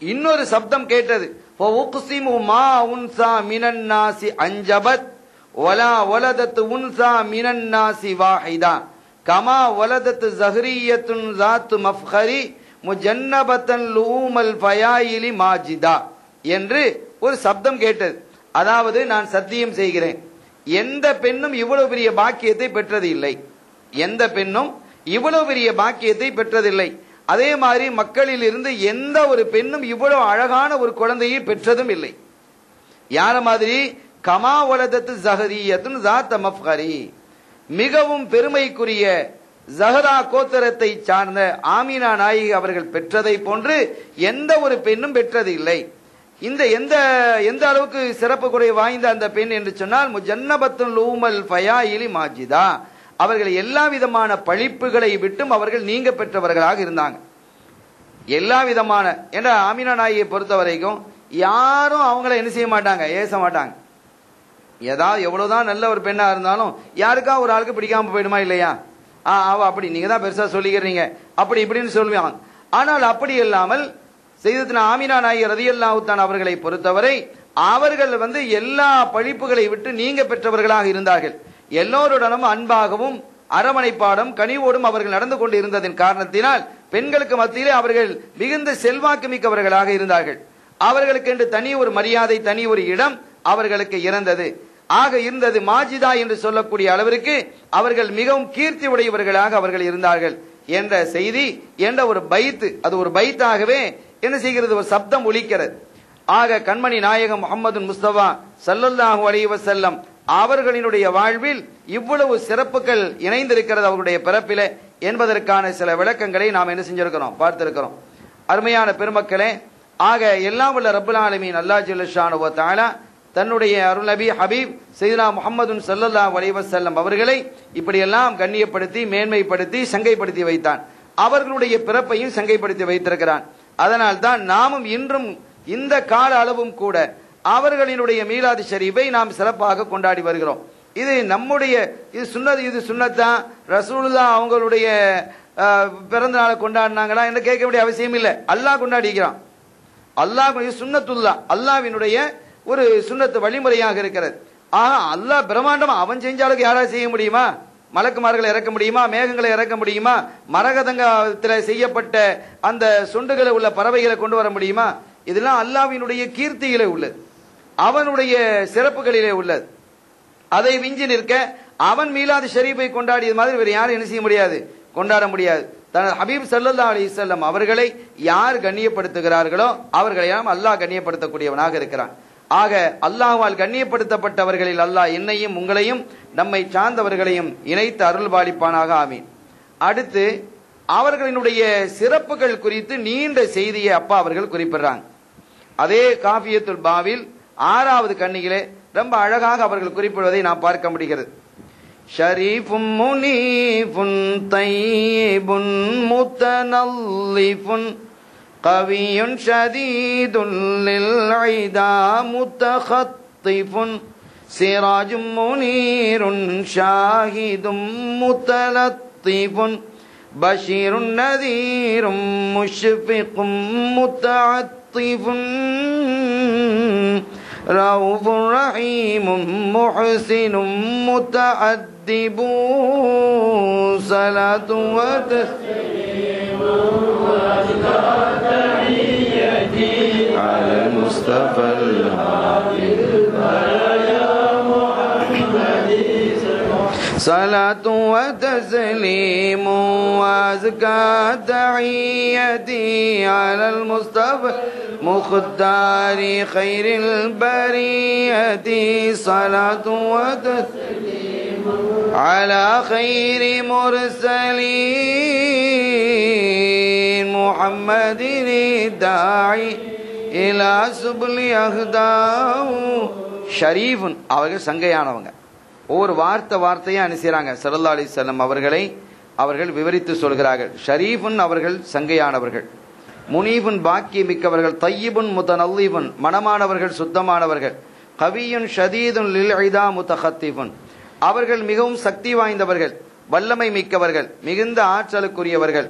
இன்னொரு சப்தம் கேட்டது, ஃபஉக்ஸிமு மா உன்ஸா மினன் நாசி அன்ஜபத் வலா வலதத் உன்ஸா மினன் நாசி வாஹிதா கமா வலதத் ஸஹ்ரியத்துன் ஸாத்து மஃகரி முஜன்னபத்தன் லூமல் ஃபயாயிலி மாஜிதா என்று ஒரு சப்தம் கேட்டது. அதாவது நான் சத்தியம் செய்கிறேன், எந்த பெண்ணும் இவ்வளவு பெரிய பாக்கியத்தை பெற்றது இல்லை, எந்த பெண்ணும் இவ்வளவு பெரிய பாக்கியத்தை பெற்றதில்லை. அதே மாதிரி மக்களில் இருந்து எந்த ஒரு பெண்ணும் இவ்வளவு அழகான ஒரு குழந்தையை பெற்றதும் இல்லை. யார மாதிரி, கமா வலதத் ஸஹ்ரியத்துன் ஸாத்த மஃகரி, மிகவும் பெருமைக்குரிய ஜஹரா கோத்திரத்தை சார்ந்த ஆமினா நாயகி அவர்கள் பெற்றதை போன்று எந்த ஒரு பெண்ணும் பெற்றது இல்லை. இந்த எந்த அளவுக்கு சிறப்பு குறை வாய்ந்த அந்த பெண் என்று சொன்னால் முஜன்னபத்துல் லூமல் ஃபயாயிலி மாஜிதா, அவர்கள் எல்லா விதமான பழிப்புகளை விட்டும் அவர்கள் நீங்க பெற்றவர்களாக இருந்தாங்க. எல்லா விதமான என்ற ஆமினா நாயகியை பொறுத்த வரைக்கும் யாரும் அவங்கள என்ன செய்ய மாட்டாங்க, ஏச மாட்டாங்க. ஏதாவது எவ்வளவுதான் நல்ல ஒரு பெண்ணா இருந்தாலும் யாருக்கா ஒரு ஆளுக்கு பிடிக்காம போயிடுமா இல்லையா, அவ அப்படி நீங்க தான் பெருசா சொல்லிக்கிறீங்க அப்படி இப்படின்னு சொல்லுவாங்க. ஆனால் அப்படி இல்லாமல் சையதுனா ஆமினா நாயகி ரலியல்லாஹு தஆலா அவர்களை பொறுத்தவரை அவர்கள் எல்லா பழிப்புகளை விட்டு நீங்க பெற்றவர்களாக இருந்தார்கள். எல்லோருடனும் அன்பாகவும் அரவணைப்பாடும் கனிவோடும் அவர்கள் நடந்து கொண்டு இருந்ததின் காரணத்தினால் பெண்களுக்கு மத்தியிலே அவர்கள் மிகுந்த செல்வாக்கு மிக்கவர்களாக இருந்தார்கள். அவர்களுக்கு என்று தனி ஒரு மரியாதை, தனி ஒரு இடம் அவர்களுக்கு இருந்தது. ஆக இருந்தது மாஜிதா என்று சொல்லக்கூடிய அளவிற்கு அவர்கள் மிகவும் கீர்த்தி உடையவர்களாக அவர்கள் இருந்தார்கள் என்ற செய்தி என்ற ஒரு பைத்து, அது ஒரு பைத்தாகவே என்ன செய்கிறது, ஒரு சப்தம் ஒலிக்கிறது. ஆக கண்மணி நாயகம் முஹம்மது முஸ்தபா ஸல்லல்லாஹு அலைஹி வஸல்லம் அவர்களினுடைய வாழ்வில் இவ்வளவு சிறப்புகள் இணைந்திருக்கிறது அவருடைய பிறப்பிலே என்பதற்கான சில விளக்கங்களை நாம் என்ன செஞ்சிருக்கிறோம், பார்த்திருக்கிறோம். அருமையான பெருமக்களே, ஆக எல்லாம் உள்ள ரப்பல் ஆலமீன் அல்லாஹ் ஜல்ல ஷானஹு வ தஆலா தன்னுடைய அருள் நபி ஹபீப் சையதுனா முஹம்மது ஸல்லல்லாஹு அலைஹி வஸல்லம் அவர்களை இப்படியெல்லாம் கண்ணியப்படுத்தி மேன்மைப்படுத்தி சங்கைப்படுத்தி வைத்தான். அவர்களுடைய பிறப்பையும் சங்கைப்படுத்தி வைத்திருக்கிறான். அதனால் தான் நாமும் இன்றும் இந்த கால அளவும் கூட அவர்களினுடைய மீலாது ஷரீஃபை நாம் சிறப்பாக கொண்டாடி வருகிறோம். இது நம்முடைய இது சுன்னத்தான், ரசூலுல்லாஹ் அவங்களுடைய பிறந்த நாளை கொண்டாடினாங்களா என்று கேட்க வேண்டிய அவசியம் இல்லை. அல்லாஹ் கொண்டாடிக்கிறான். அல்லாஹ் சுன்னத்துல்லா, அல்லாஹ்வினுடைய ஒரு சுன்னத்து வழிமுறையாக இருக்கிறது. ஆஹா, அல்லாஹ் பிரம்மாண்டமா அவன் செஞ்சாலுக்கு யாராவது செய்ய முடியுமா? மலக்குமார்களை இறக்க முடியுமா? மேகங்களை இறக்க முடியுமா? மரகதங்கத்தில் செய்யப்பட்ட அந்த சுண்டுகளை உள்ள பறவைகளை கொண்டு வர முடியுமா? இதெல்லாம் அல்லாஹ்வினுடைய கீர்த்தியிலே உள்ளது, அவனுடைய சிறப்புகளிலே உள்ளது. அதை விஞ்சி நிற்க அவன் மீலாது ஷரீஃபை கொண்டாடியது மாதிரி வேறு யாரும் என்ன செய்ய முடியாது, கொண்டாட முடியாது. தனது ஹபீப் ஸல்லல்லாஹு அலைஹி வஸல்லம் அவர்களை யார் கண்ணியப்படுத்துகிறார்களோ அவர்களை அல்லாஹ் கண்ணியப்படுத்தக்கூடியவனாக இருக்கிறான். ஆக அல்லாஹ்வால் கண்ணியப்படுத்தப்பட்டவர்களில் அல்லாஹ் என்னையும் உங்களையும் நம்மை சார்ந்தவர்களையும் இணைத்து அருள் பாலிப்பானாக. ஆமீன். அடுத்து அவர்களினுடைய சிறப்புகள் குறித்து நீண்ட செய்தியை அப்பா அவர்கள் குறிப்பிடுறாங்க. அதே காஃபியத்துல் பாவில் 6வது கண்ணியிலே ரொம்ப அழகாக அவர்கள் குறிப்பிடுவதை நாம் பார்க்க முடிகிறது. ஷரீஃபும் முனீஃபுன் தையிபுன் முத்தனல்லிஃபுன் கவியுன் ஷதீதுன் லில்இதா முத்தகத்திஃபுன் சிராஜும் முனீருன் ஷாஹிதும் முத்தலத்திஃபுன் பஷீருன் நதீரும் முஷ்ஃபிகும் முத்தஅத்திஃபுன் رؤوف رحيم محسن متأدب صلاة وتسليم وتحيتي على المصطفى الهادي يا محمد صلاة وتسليم وأزكى تحيتي على المصطفى مختار خير البرية صلاة وتسليم على خير مرسلين محمد الداعي إلى سبل أهداه ஷரீஃப் அவர்கள் சங்கையானவங்க. ஒவ்வொரு வார்த்தையா அனுசிறாங்க. ஸல்லல்லாஹு அலைஹி வஸல்லம் அவர்களை அவர்கள் விவரித்து சொல்கிறார்கள். ஷரீஃபுன் அவர்கள் சங்கையானவர்கள், முனீபுன் பாக்கிய மிக்கவர்கள், தையிபுன் முத்தனல்லிபுன் மனமானவர்கள் சுத்தமானவர்கள், கவியுன் ஷதீதுன் லில்இதா முத்தகத்திஃபுன் அவர்கள் மிகவும் சக்தி வாய்ந்தவர்கள், வல்லமை மிக்கவர்கள், மிகுந்த ஆற்றலுக்குரியவர்கள்,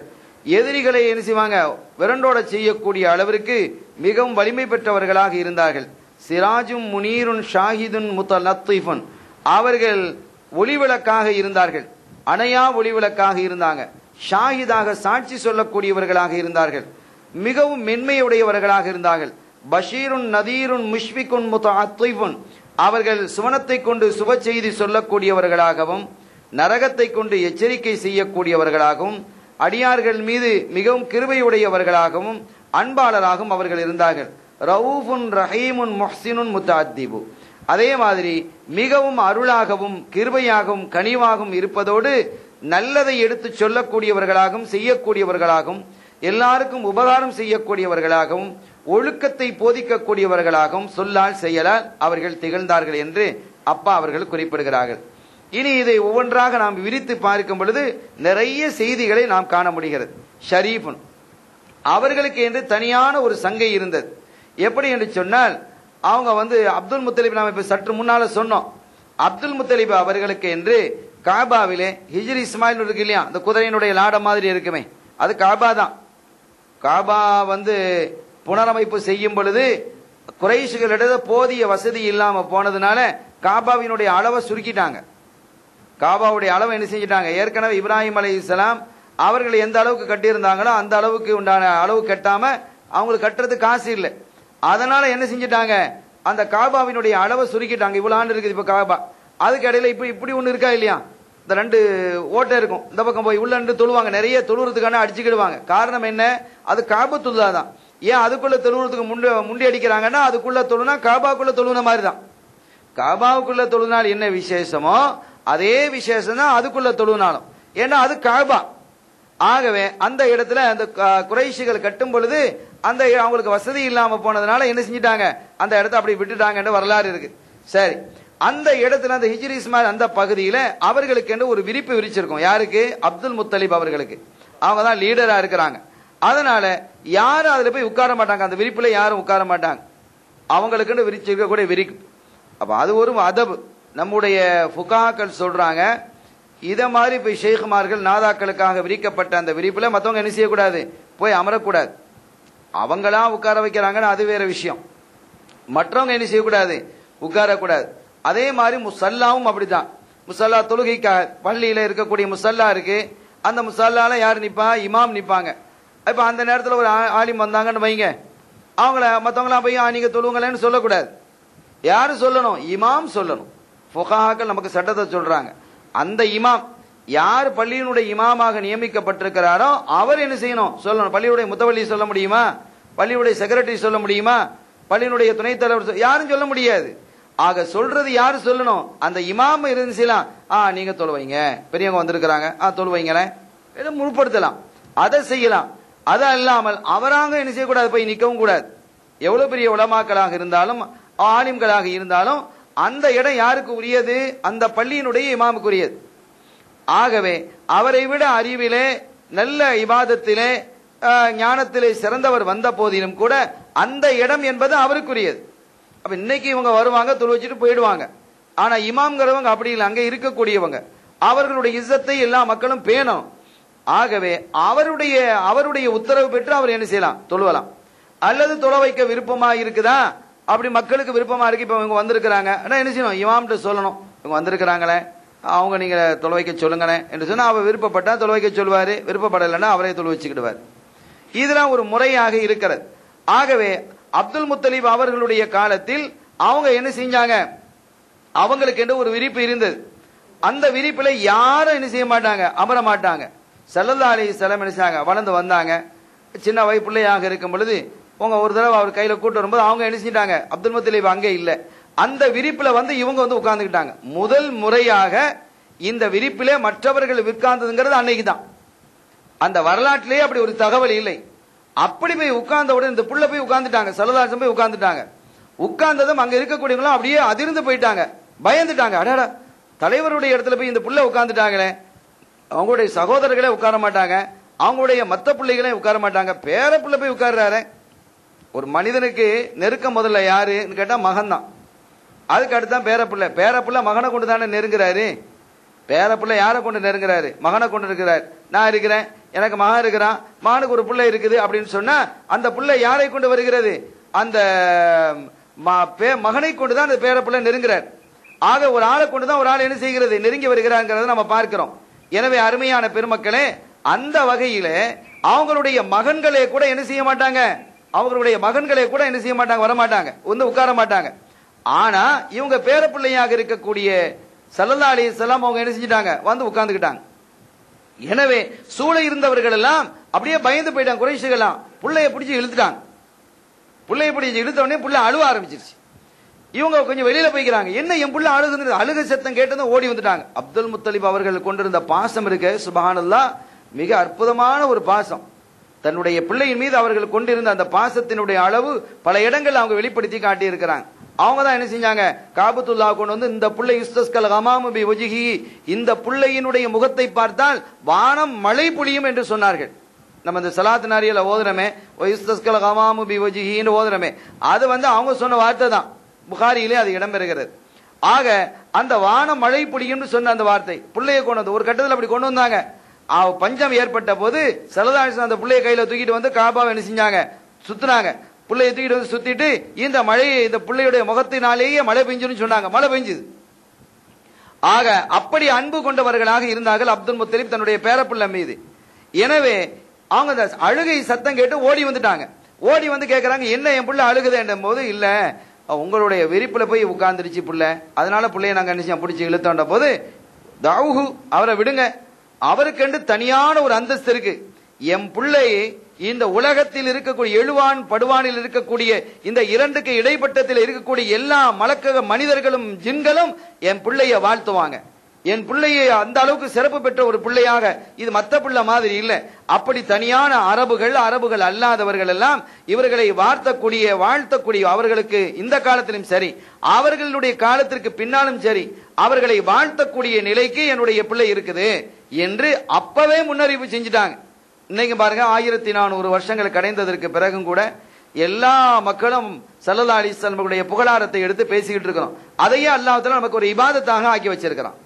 எதிரிகளை என்ன செய்வாங்க விரண்டோட செய்யக்கூடிய அளவிற்கு மிகவும் வலிமை பெற்றவர்களாக இருந்தார்கள். சிராஜும் முனீருன் ஷாஹிதுன் முத்தலத்திஃபுன் அவர்கள் ஒளிவிளக்காக இருந்தார்கள், அணையா ஒளிவிளக்காக இருந்தாங்க. ஷாஹிதாக சாட்சி சொல்லக்கூடியவர்களாக இருந்தார்கள், மிகவும் மென்மையுடையவர்களாக இருந்தார்கள். பஷீருன் நதீருன் முஷ்ஃபிகுன் முத்தஅத்திஃபுன் அவர்கள் சுவனத்தை கொண்டு சுப செய்தி சொல்லக்கூடியவர்களாகவும் நரகத்தை கொண்டு எச்சரிக்கை செய்யக்கூடியவர்களாகவும் அடியார்கள் மீது மிகவும் கிருபையுடையவர்களாகவும் அன்பாளராகவும் அவர்கள் இருந்தார்கள். ரவுஃபுன் ரஹீமுன் முஹ்சினுன் முத்தஅத்திபு அதே மாதிரி மிகவும் அருளாகவும் கிருபையாகவும் கனிவாகவும் இருப்பதோடு நல்லதை எடுத்து சொல்லக்கூடியவர்களாகவும் செய்யக்கூடியவர்களாகவும் எல்லாருக்கும் உபகாரம் செய்யக்கூடியவர்களாகவும் ஒழுக்கத்தை போதிக்கக்கூடியவர்களாகவும் சொல்லால் செயலால் அவர்கள் திகழ்ந்தார்கள் என்று அப்பா அவர்கள் குறிப்பிடுகிறார்கள். இனி இதை ஒவ்வொன்றாக நாம் விரித்து பார்க்கும் பொழுது நிறைய செய்திகளை நாம் காண முடிகிறது. ஷரீஃபுன் அவர்களுக்கு என்று தனியான ஒரு சங்கை இருந்தது. எப்படி என்று சொன்னால் அவங்க அப்துல் முத்தலிப் நாம் இப்ப சற்று முன்னால சொன்னோம். அப்துல் முத்தலிப் அவர்களுக்கு என்று காபாவிலே ஹிஜ்ரி இஸ்மாயில் இருக்கு இல்லையா, அந்த குதிரையினுடைய லாட மாதிரி இருக்குமே, அது காபா தான். காபா புனரமைப்பு செய்யும் பொழுது குறைஷிகளிட போதிய வசதி இல்லாம போனதுனால காபாவினுடைய அளவை சுருக்கிட்டாங்க. காபாவுடைய அளவை என்ன செஞ்சிட்டாங்க, ஏற்கனவே இப்ராஹிம் அலைஹிஸ்ஸலாம் அவர்கள் எந்த அளவுக்கு கட்டியிருந்தாங்களோ அந்த அளவுக்கு உண்டான அளவு கட்டாம அவங்களுக்கு கட்டுறது காசு இல்லை. அதனால என்ன செஞ்சிட்டாங்க, அந்த காபாவினுடைய அளவை சுருக்கிட்டாங்க. இவ்வளவு ஆண்டு இருக்குது இப்ப காபா, அதுக்கு இடையில இப்படி ஒண்ணு இருக்கா இல்லையா, இந்த 2 ஓட்டை இருக்கும், இந்த பக்கம் போய் உள்ள தொழுவாங்க, நிறைய தொழுறதுக்கான அடிச்சுக்கிடுவாங்க. காரணம் என்ன, அது காபத்துல்லா தான். ஏன் அதுக்குள்ள தொழுறதுக்கு முண்டி அடிக்கிறாங்கன்னா அதுக்குள்ள தொழுனா காபாக்குள்ள தொழுன மாதிரி தான். காபாவுக்குள்ள தொழுனால் என்ன விசேஷமோ அதே விசேஷம் தான் அதுக்குள்ள தொழுனாலும், ஏன்னா அது காபா. ஆகவே அந்த இடத்துல அந்த குறைஷிகள் கட்டும் பொழுது அந்த அவங்களுக்கு வசதி இல்லாம போனதுனால என்ன செஞ்சிட்டாங்க, அந்த இடத்த அப்படி விட்டுட்டாங்க வரலாறு இருக்கு. சரி, அந்த இடத்துல அந்த ஹிஜ்ரி இஸ்மாயில் அந்த பகுதியில அவர்களுக்கு என்று ஒரு விரிப்பு விரிச்சிருக்கும். யாருக்கு, அப்துல் முத்தலிப் அவர்களுக்கு. அவங்க தான் லீடரா இருக்கிறாங்க. அதனால யாரும் அதுல போய் உட்கார மாட்டாங்க, அந்த விரிப்புல யாரும் உட்கார மாட்டாங்க. அவங்களுக்கு விரிச்சிருக்கக்கூடிய விரிப்பு. அப்ப அது ஒரு அதபு. நம்முடைய ஃபுகாக்கள் சொல்றாங்க, இத மாதிரி போய் ஷேகுமார்கள் நாதாக்களுக்காக விரிக்கப்பட்ட அந்த விரிப்புல மத்தவங்க என்ன செய்யக்கூடாது, போய் அமரக்கூடாது. அவங்களா உட்கார வைக்கிறாங்கன்னு அது வேற விஷயம், மற்றவங்க என்ன செய்யக்கூடாது, உட்காரக்கூடாது. அதே மாதிரி முசல்லாவும் அப்படிதான். முசல்லா தொழுகைக்காக பள்ளியில இருக்கக்கூடிய முசல்லா இருக்கு, அந்த முசல்லால யார் நிப்பா, இமாம் நிப்பாங்க. இப்ப அந்த நேரத்தில் ஒரு ஆலிம் வந்தாங்கன்னு வைங்க, அவங்கள மற்றவங்களாம் போய் நீங்க தொழுவுங்களேன்னு சொல்லக்கூடாது. யாரு சொல்லணும், இமாம் சொல்லணும். ஃபுகாஹாக்கள் நமக்கு சட்டத்தை சொல்றாங்க. அந்த இமாம் யார் பள்ளியினுடைய இமாமாக நியமிக்கப்பட்டிருக்கிறாரோ அவர் என்ன செய்யணும், சொல்லணும். பள்ளியுடைய முத்தவள்ளி சொல்ல முடியுமா, பள்ளியுடைய செக்ரட்டரி சொல்ல முடியுமா, பள்ளியினுடைய துணைத் தலைவர் யாரும் சொல்ல முடியாது. ஆக சொல்றது யாரு சொல்லணும்? அந்த இமாம் இருந்துச்சுலாம், நீங்க தொழுவைங்க, பெரியவங்க வந்திருக்கிறாங்க, தொழுவைங்களேன், முற்படுத்தலாம், அதை செய்யலாம். அது அல்லாமல் அவராங்க என்ன செய்யக்கூடாது, போய் நிற்கவும் கூடாது. எவ்வளவு பெரிய உலமாக்களாக இருந்தாலும் ஆலிம்களாக இருந்தாலும் அந்த இடம் யாருக்கு உரியது? அந்த பள்ளியினுடைய இமாமுக்கு உரியது. ஆகவே அவரை விட அறிவிலே, நல்ல இபாதத்திலே, ஞானத்திலே சிறந்தவர் வந்த போதிலும் கூட அந்த இடம் என்பது அவருக்குரியது. அப்ப இன்னைக்கு இவங்க வருவாங்க, தொழு வச்சுட்டு போயிடுவாங்க. ஆனா இமாம்ங்கிறவங்க அப்படி இல்லை, அங்கே இருக்கக்கூடியவங்க, அவர்களுடைய இஸ்ஸத்தை எல்லா மக்களும் பேணும். ஆகவே அவருடைய உத்தரவு பெற்று அவர் என்ன செய்யலாம், தொழுவலாம். அல்லது தொலை வைக்க விருப்பமா இருக்குதா, அப்படி மக்களுக்கு விருப்பமா இருக்கு, இப்ப இவங்க வந்திருக்கிறாங்க, என்ன செய்யணும், இமாம்கிட்ட சொல்லணும், இவங்க வந்திருக்கிறாங்களே, அவங்க நீங்க தொலை வைக்க சொல்லுங்களேன் என்று சொன்னா அவர் விருப்பப்பட்டா தொலை வைக்க சொல்வாரு, விருப்பப்படலைன்னா அவரே தொழு வச்சுக்கிடுவார். இதெல்லாம் ஒரு முறையாக இருக்கிறது. ஆகவே அப்துல் முத்தலிப் அவர்களுடைய காலத்தில் அவங்க என்ன செஞ்சாங்க, அவங்களுக்கு என்று ஒரு விரிப்பு இருந்தது. அந்த விரிப்புல யாரும் என்ன செய்ய மாட்டாங்க, அமர மாட்டாங்க. ஸல்லல்லாஹு அலைஹி வஸல்லம் என்ன செய்யாங்க, வளர்ந்து வந்தாங்க. சின்ன வயசு பிள்ளையாக இருக்கும் பொழுது உங்க ஒரு தடவை அவர் கையில கூட்டு வரும்போது அவங்க என்ன செஞ்சிட்டாங்க, அப்துல் முத்தலிப் அங்கே இல்லை, அந்த விரிப்புல இவங்க உட்கார்ந்துக்கிட்டாங்க. முதல் முறையாக இந்த விரிப்பிலே மற்றவர்கள் உட்கார்ந்ததுங்கிறது அன்னைக்கு தான். அந்த வரலாற்றிலே அப்படி ஒரு தகவல் இல்லை. அப்படி போய் உட்கார்ந்தவுடன் இந்த புள்ள போய் உட்கார்ந்துட்டாங்க, ஸல்லல்லாஹு அலைஹி வஸல்லம் போய் உட்கார்ந்துட்டாங்க. உட்கார்ந்ததும் அங்க இருக்கக்கூடியவங்களும் அப்படியே அதிர்ந்து போயிட்டாங்க, பயந்துட்டாங்க. அடாடா, தலைவருடைய இடத்துல போய் இந்த புள்ள உட்கார்ந்துட்டாங்களே, அவங்களுடைய சகோதரர்களே உட்கார மாட்டாங்க, அவங்களுடைய மத்த பிள்ளைகளே உட்கார மாட்டாங்க, பேர பிள்ளை போய் உட்கார்றாரு. ஒரு மனிதனுக்கு நெருக்கம் முதல்ல யாருன்னு கேட்டா மகன் தான். அதுக்கு அடுத்தான் பேரப்பிள்ளை. பேரப்பிள்ளை மகனை கொண்டு தானே நெருங்குறாரு. பேரப்பிள்ளை யாரை கொண்டு நெருங்குறாரு, மகனை கொண்டு இருக்கிறார். நான் இருக்கிறேன், எனக்கு மகன் இருக்கிறான், மகனுக்கு ஒரு பிள்ளை இருக்குது அப்படின்னு சொன்னா அந்த பிள்ளை யாரை கொண்டு வருகிறது, அந்த மகனை கொண்டுதான் அந்த பேரப்பிள்ளை நெருங்குறார். ஆக ஒரு ஆளை கொண்டுதான் ஒரு ஆள் என்ன செய்கிறது, நெருங்கி வருகிறாங்கிறத நம்ம பார்க்கிறோம். எனவே அருமையான பெருமக்களே, அந்த வகையில அவங்களுடைய மகன்களே கூட என்ன செய்ய மாட்டாங்க, வரமாட்டாங்க, உட்கார மாட்டாங்க. ஆனா இவங்க பேரப்பிள்ளையாக இருக்கக்கூடிய ஸல்லல்லாஹு அலைஹி வஸல்லம் அவங்க என்ன செஞ்சிட்டாங்க, உட்கார்ந்துக்கிட்டாங்க. எனவே சூழ இருந்தவர்கள் எல்லாம் அப்படியே பயந்து போயிட்டாங்க. குறைஷிகளாம் புள்ளைய பிடிச்சி இழுத்துட்டாங்க. புள்ளைய பிடிச்சி இழுத்த உடனே புள்ள அழுவ ஆரம்பிச்சிருச்சு. இவங்க கொஞ்சம் வெளியில போய்க்கிறாங்க. என்ன என் புள்ள அழுகுது, அழுக சத்தம் கேட்டதும் ஓடி வந்துட்டாங்க. அப்துல் முத்தலிப் அவர்கள் கொண்டிருந்த பாசம் இருக்கு, சுப்ஹானல்லாஹ், மிக அற்புதமான ஒரு பாசம். தன்னுடைய பிள்ளையின் மீது அவர்கள் கொண்டிருந்த அந்த பாசத்தினுடைய அளவு பல இடங்கள் அவங்க வெளிப்படுத்தி காட்டி இருக்கிறாங்க. அவங்க தான் என்ன செஞ்சாங்க, காபத்துல்லா கொண்டு வந்து இந்த புள்ளை யுஸ்தஸ்கல் கமாமு பி வஜ்ஹி, இந்த புள்ளையினுடைய முகத்தை பார்த்தால் வானம் மழை பொழியும் என்று சொன்னார்கள். நம்ம இந்த ஸலாத்து நாரியல ஓதுறமே, யுஸ்தஸ்கல் கமாமு பி வஜ்ஹின்னு ஓதுறமே, அது அவங்க சொன்ன வார்த்தை தான். புகாரியிலே அது இடம்பெறுகிறது. ஆக அந்த வானம் மழை பொழியும்னு சொன்ன அந்த வார்த்தை புள்ளையை கொண்டு வந்து ஒரு கட்டத்தில் அப்படி கொண்டு வந்தாங்க. பஞ்சம் ஏற்பட்ட போது ஸல்லல்லாஹு அலைஹி வஸல்லம் அந்த புள்ளைய கையில தூக்கிட்டு வந்து காபாவை என்ன செஞ்சாங்க, சுத்தினாங்க. புள்ளையை தூக்கிட்டு வந்து சுத்திட்டு இந்த மழையை இந்த புள்ளையுடைய முகத்தினாலேயே மழை பெஞ்சுன்னு சொன்னாங்க. மழை பெஞ்சுது. ஆக அப்படி அன்பு கொண்டவர்களாக இருந்தார்கள் அப்துல் முத்தலிப் தன்னுடைய பேரப்பிள்ளை மீது. எனவே அவங்க அந்த அழுகை சத்தம் கேட்டு ஓடி வந்துட்டாங்க. ஓடி வந்து கேட்கறாங்க, என்ன என் புள்ள அழுகுது என்ற போது, இல்ல உங்களுடைய விரிப்புல போய் உட்கார்ந்துருச்சு புள்ள, அதனால புள்ளைய நாங்க என்ன பிடிச்சி இழுத்தோன்ற போது, தாவுஹு அவரை விடுங்க, அவருக்கென்று தனியான ஒரு அந்தஸ்து இருக்கு. என் பிள்ளை இந்த உலகத்தில் இருக்கக்கூடிய எழுவான் படுவானில் இருக்கக்கூடிய இந்த இரண்டுக்கு இடைப்பட்டத்தில் இருக்கக்கூடிய எல்லா மனிதர்களும் ஜின்களும் என் பிள்ளைய வாழ்த்துவாங்க. என் பிள்ளையை அந்த அளவுக்கு சிறப்பு பெற்ற ஒரு பிள்ளையாக, இது மற்ற பிள்ளை மாதிரி இல்லை. அப்படி தனியான அரபுகள் அல்லாதவர்கள் எல்லாம் இவர்களை வாழ்த்தக்கூடிய அவர்களுக்கு இந்த காலத்திலும் சரி, அவர்களுடைய காலத்திற்கு பின்னாலும் சரி, அவர்களை வாழ்த்தக்கூடிய நிலைக்கு என்னுடைய பிள்ளை இருக்குது என்று அப்பவே முன்னறிவு செஞ்சுட்டாங்க. இன்னைக்கு பாருங்க, 1400 வருஷங்கள் கடைந்ததற்கு பிறகும் கூட எல்லா மக்களும் ஸல்லல்லாஹு அலைஹி வஸல்லம் புகழாரத்தை எடுத்து பேசிக்கிட்டு இருக்கிறோம். அதையே அல்லாஹ் தஆலா நமக்கு ஒரு இபாதத்தாக ஆக்கி வச்சிருக்கிறான்.